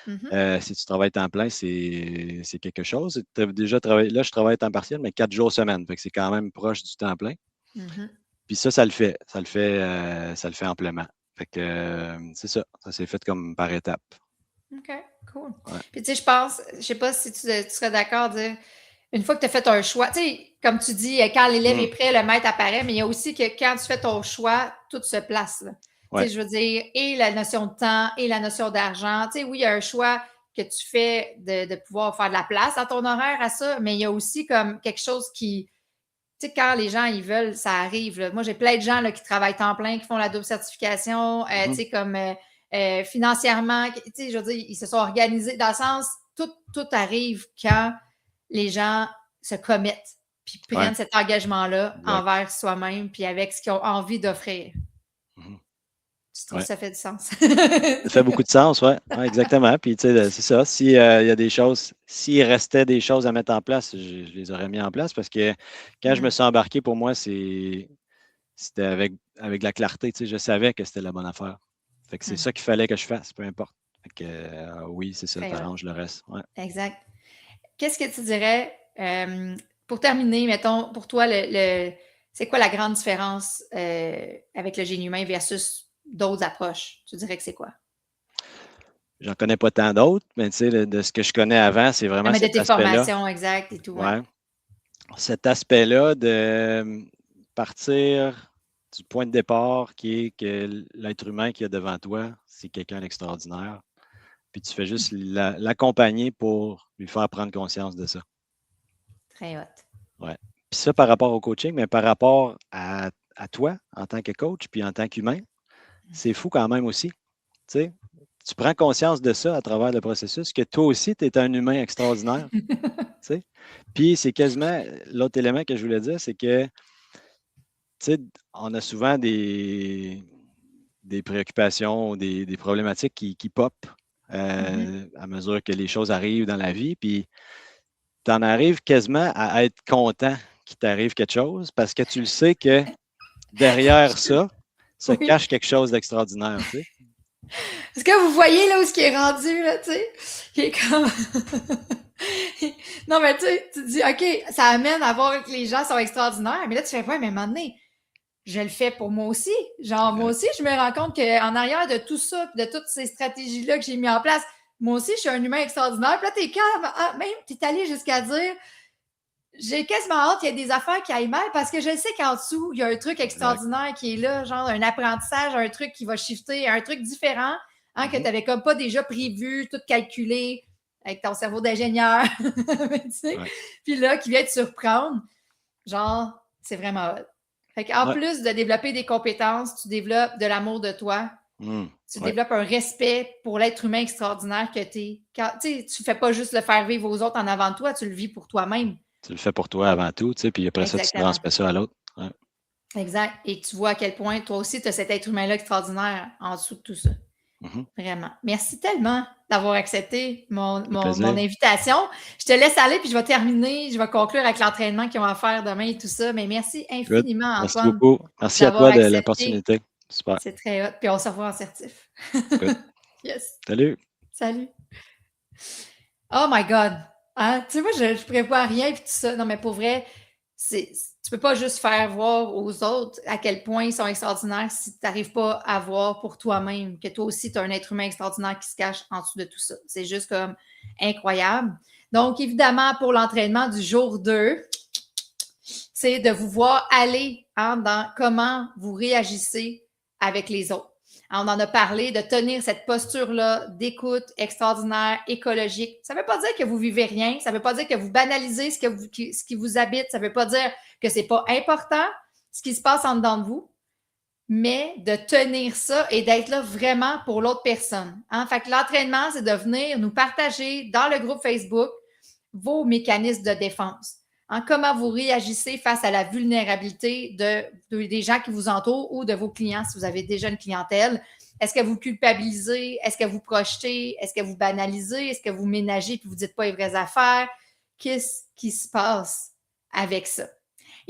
Mhm. Si tu travailles temps plein, c'est quelque chose. Tu as déjà travaillé, là, je travaille temps partiel, mais 4 jours semaine. Fait que c'est quand même proche du temps plein. Mhm. Puis ça le fait. Ça le fait amplement. Fait que c'est ça. Ça s'est fait comme par étapes. OK, cool. Ouais. Puis, tu sais, je pense, je sais pas si tu serais d'accord de dire, une fois que tu as fait un choix, tu sais, comme tu dis, quand l'élève est prêt, le maître apparaît, mais il y a aussi que quand tu fais ton choix, tout se place, là. Tu Ouais. sais, je veux dire, et la notion de temps et la notion d'argent. Tu sais, oui, il y a un choix que tu fais de pouvoir faire de la place dans ton horaire à ça, mais il y a aussi comme quelque chose qui, tu sais, quand les gens, ils veulent, ça arrive, là. Moi, j'ai plein de gens là, qui travaillent temps plein, qui font la double certification, tu sais, comme financièrement, tu sais, je veux dire, ils se sont organisés dans le sens, tout arrive quand les gens se commettent, puis Ouais. prennent cet engagement-là Exact. envers soi-même, puis avec ce qu'ils ont envie d'offrir. Mhm. Je trouve Ouais. que ça fait du sens. Ça fait beaucoup de sens, oui. Ouais, exactement. Puis, tu sais, c'est ça. S'il y a des choses, s'il restait des choses à mettre en place, je les aurais mis en place parce que quand je me suis embarqué, pour moi, c'était avec de la clarté. Tu sais, je savais que c'était la bonne affaire. Fait que c'est ça qu'il fallait que je fasse, peu importe. Fait que, oui, c'est ça, Très hot. t'arranges le reste. Ouais. Exact. Qu'est-ce que tu dirais, pour terminer, mettons, pour toi, c'est quoi la grande différence avec le génie humain versus d'autres approches? Tu dirais que c'est quoi? J'en connais pas tant d'autres, mais tu sais, de ce que je connais avant, c'est Ah, vraiment mais de cet tes aspect-là. formations exactes et tout, ouais. Ouais. Cet aspect-là de partir du point de départ qui est que l'être humain qui est devant toi, c'est quelqu'un d'extraordinaire. Puis tu fais juste l'accompagner pour lui faire prendre conscience de ça. Très hot. Ouais. Puis ça, par rapport au coaching, mais par rapport à toi en tant que coach, puis en tant qu'humain, c'est fou quand même aussi. Tu sais, tu prends conscience de ça à travers le processus, que toi aussi, tu es un humain extraordinaire. Tu sais. Puis c'est quasiment l'autre élément que je voulais dire, c'est que tu sais, on a souvent des préoccupations, des problématiques qui pop à mesure que les choses arrivent dans la vie. Puis tu en arrives quasiment à être content qu'il t'arrive quelque chose parce que tu le sais que derrière ça se Oui. cache quelque chose d'extraordinaire. Tu sais. Est-ce que vous voyez là où ce qui est rendu, là, tu sais? Il est comme. Non, mais tu sais, tu te dis, OK, ça amène à voir que les gens sont extraordinaires, mais là, tu fais, ouais, mais à un moment donné, je le fais pour moi aussi. Genre, moi Exact. aussi, je me rends compte qu'en arrière de tout ça, de toutes ces stratégies-là que j'ai mis en place, moi aussi, je suis un humain extraordinaire. Puis là, t'es calme. Ah, même, t'es allé jusqu'à dire, j'ai quasiment hâte qu'il y ait des affaires qui aillent mal parce que je sais qu'en dessous, il y a un truc Exact. extraordinaire qui est là, genre un apprentissage, un truc qui va shifter, un truc différent, hein, que tu Mhm. n'avais comme pas déjà prévu, tout calculé avec ton cerveau d'ingénieur. Tu sais. Ouais. Puis là, qui vient te surprendre, genre, c'est vraiment hot. Fait qu'en Ouais. plus de développer des compétences, tu développes de l'amour de toi, tu Ouais. développes un respect pour l'être humain extraordinaire que tu es. Tu ne fais pas juste le faire vivre aux autres en avant de toi, tu le vis pour toi-même. Tu le fais pour toi avant tout, tu sais, puis après ça, tu Exactement. transmets ça à l'autre. Ouais. Exact. Et tu vois à quel point toi aussi, tu as cet être humain-là extraordinaire en dessous de tout ça. Mhm. Vraiment. Merci tellement d'avoir accepté Ça fait mon plaisir. invitation. Je te laisse aller, puis je vais terminer, je vais conclure avec l'entraînement qu'ils ont à faire demain et tout ça. Mais merci Good. infiniment, Merci Antoine, beaucoup. Merci à d'avoir toi de accepté. l'opportunité. Super. C'est très hot. Puis on se revoit en certif. Good. Yes. Salut. Salut. Oh my God! Hein? Tu sais, moi, je prévois rien puis tout ça. Non, mais pour vrai, tu peux pas juste faire voir aux autres à quel point ils sont extraordinaires si tu n'arrives pas à voir pour toi-même que toi aussi, tu as un être humain extraordinaire qui se cache en dessous de tout ça. C'est juste comme incroyable. Donc, évidemment, pour l'entraînement du jour 2, c'est de vous voir aller dans comment vous réagissez avec les autres. On en a parlé de tenir cette posture-là d'écoute extraordinaire, écologique. Ça ne veut pas dire que vous vivez rien, ça ne veut pas dire que vous banalisez ce qui vous habite, ça ne veut pas dire que ce n'est pas important ce qui se passe en dedans de vous, mais de tenir ça et d'être là vraiment pour l'autre personne. Hein? Fait que l'entraînement, c'est de venir nous partager dans le groupe Facebook vos mécanismes de défense. Hein, comment vous réagissez face à la vulnérabilité des gens qui vous entourent ou de vos clients si vous avez déjà une clientèle. Est-ce que vous culpabilisez? Est-ce que vous projetez? Est-ce que vous banalisez? Est-ce que vous ménagez et vous ne dites pas les vraies affaires? Qu'est-ce qui se passe avec ça?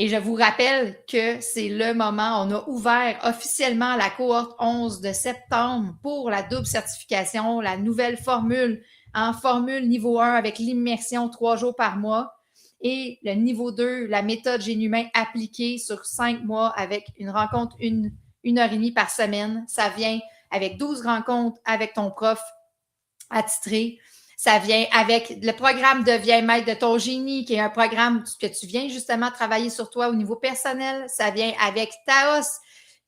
Et je vous rappelle que c'est le moment, on a ouvert officiellement la cohorte 11 de septembre pour la double certification, la nouvelle formule, en formule niveau 1 avec l'immersion 3 jours par mois et le niveau 2, la méthode Génie humain appliquée sur 5 mois avec une rencontre une heure et demie par semaine. Ça vient avec 12 rencontres avec ton prof attitré. Ça vient avec le programme Deviens maître de ton génie, qui est un programme que tu viens justement travailler sur toi au niveau personnel. Ça vient avec Taos,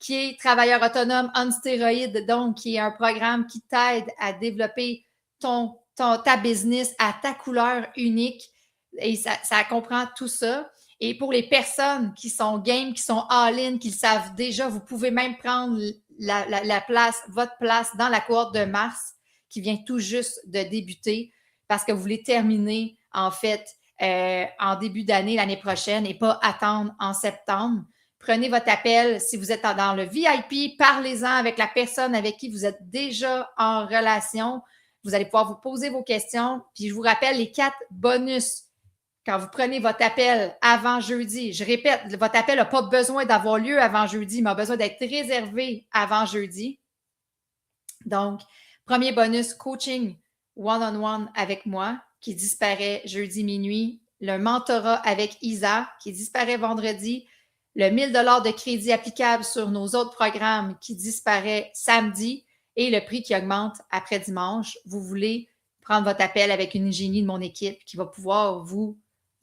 qui est travailleur autonome on stéroïde, donc qui est un programme qui t'aide à développer ta business à ta couleur unique. Et ça comprend tout ça. Et pour les personnes qui sont game, qui sont all-in, qui le savent déjà, vous pouvez même prendre la place, votre place dans la cohorte de mars qui vient tout juste de débuter parce que vous voulez terminer, en fait, en début d'année, l'année prochaine et pas attendre en septembre. Prenez votre appel. Si vous êtes dans le VIP, parlez-en avec la personne avec qui vous êtes déjà en relation. Vous allez pouvoir vous poser vos questions. Puis je vous rappelle les 4 bonus quand vous prenez votre appel avant jeudi. Je répète, votre appel n'a pas besoin d'avoir lieu avant jeudi, mais a besoin d'être réservé avant jeudi. Donc, premier bonus, coaching one-on-one avec moi, qui disparaît jeudi minuit. Le mentorat avec Isa, qui disparaît vendredi. Le 1 000 $ de crédit applicable sur nos autres programmes, qui disparaît samedi. Et le prix qui augmente après dimanche. Vous voulez prendre votre appel avec une génie de mon équipe qui va pouvoir vous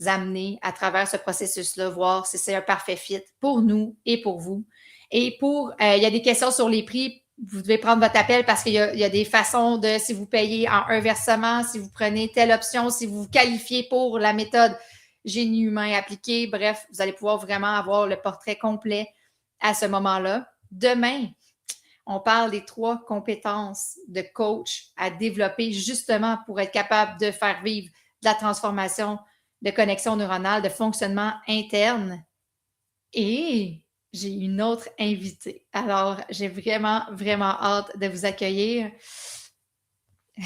amener à travers ce processus-là, voir si c'est un parfait fit pour nous et pour vous. Et il y a des questions sur les prix. Vous devez prendre votre appel parce qu'il y a des façons de, si vous payez en un versement, si vous prenez telle option, si vous vous qualifiez pour la méthode génie humain appliqué. Bref, vous allez pouvoir vraiment avoir le portrait complet à ce moment-là. Demain, on parle des 3 compétences de coach à développer justement pour être capable de faire vivre de la transformation, de connexion neuronale, de fonctionnement interne. Et j'ai une autre invitée. Alors, j'ai vraiment, vraiment hâte de vous accueillir.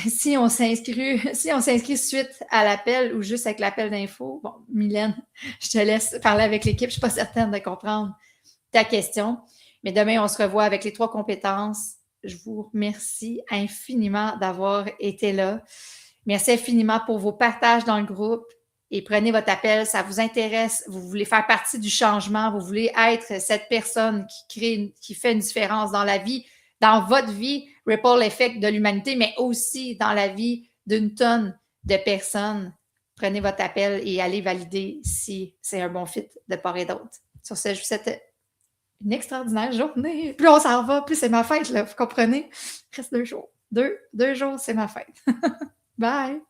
Si on s'inscrit suite à l'appel ou juste avec l'appel d'info, bon, Mylène, je te laisse parler avec l'équipe. Je ne suis pas certaine de comprendre ta question. Mais demain, on se revoit avec les 3 compétences. Je vous remercie infiniment d'avoir été là. Merci infiniment pour vos partages dans le groupe. Et prenez votre appel, ça vous intéresse, vous voulez faire partie du changement, vous voulez être cette personne qui fait une différence dans la vie, dans votre vie, ripple effect de l'humanité, mais aussi dans la vie d'une tonne de personnes. Prenez votre appel et allez valider si c'est un bon fit de part et d'autre. Sur ce, je vous souhaite une extraordinaire journée. Plus on s'en va, plus c'est ma fête, là, vous comprenez? Il reste 2 jours. Deux jours, c'est ma fête. Bye!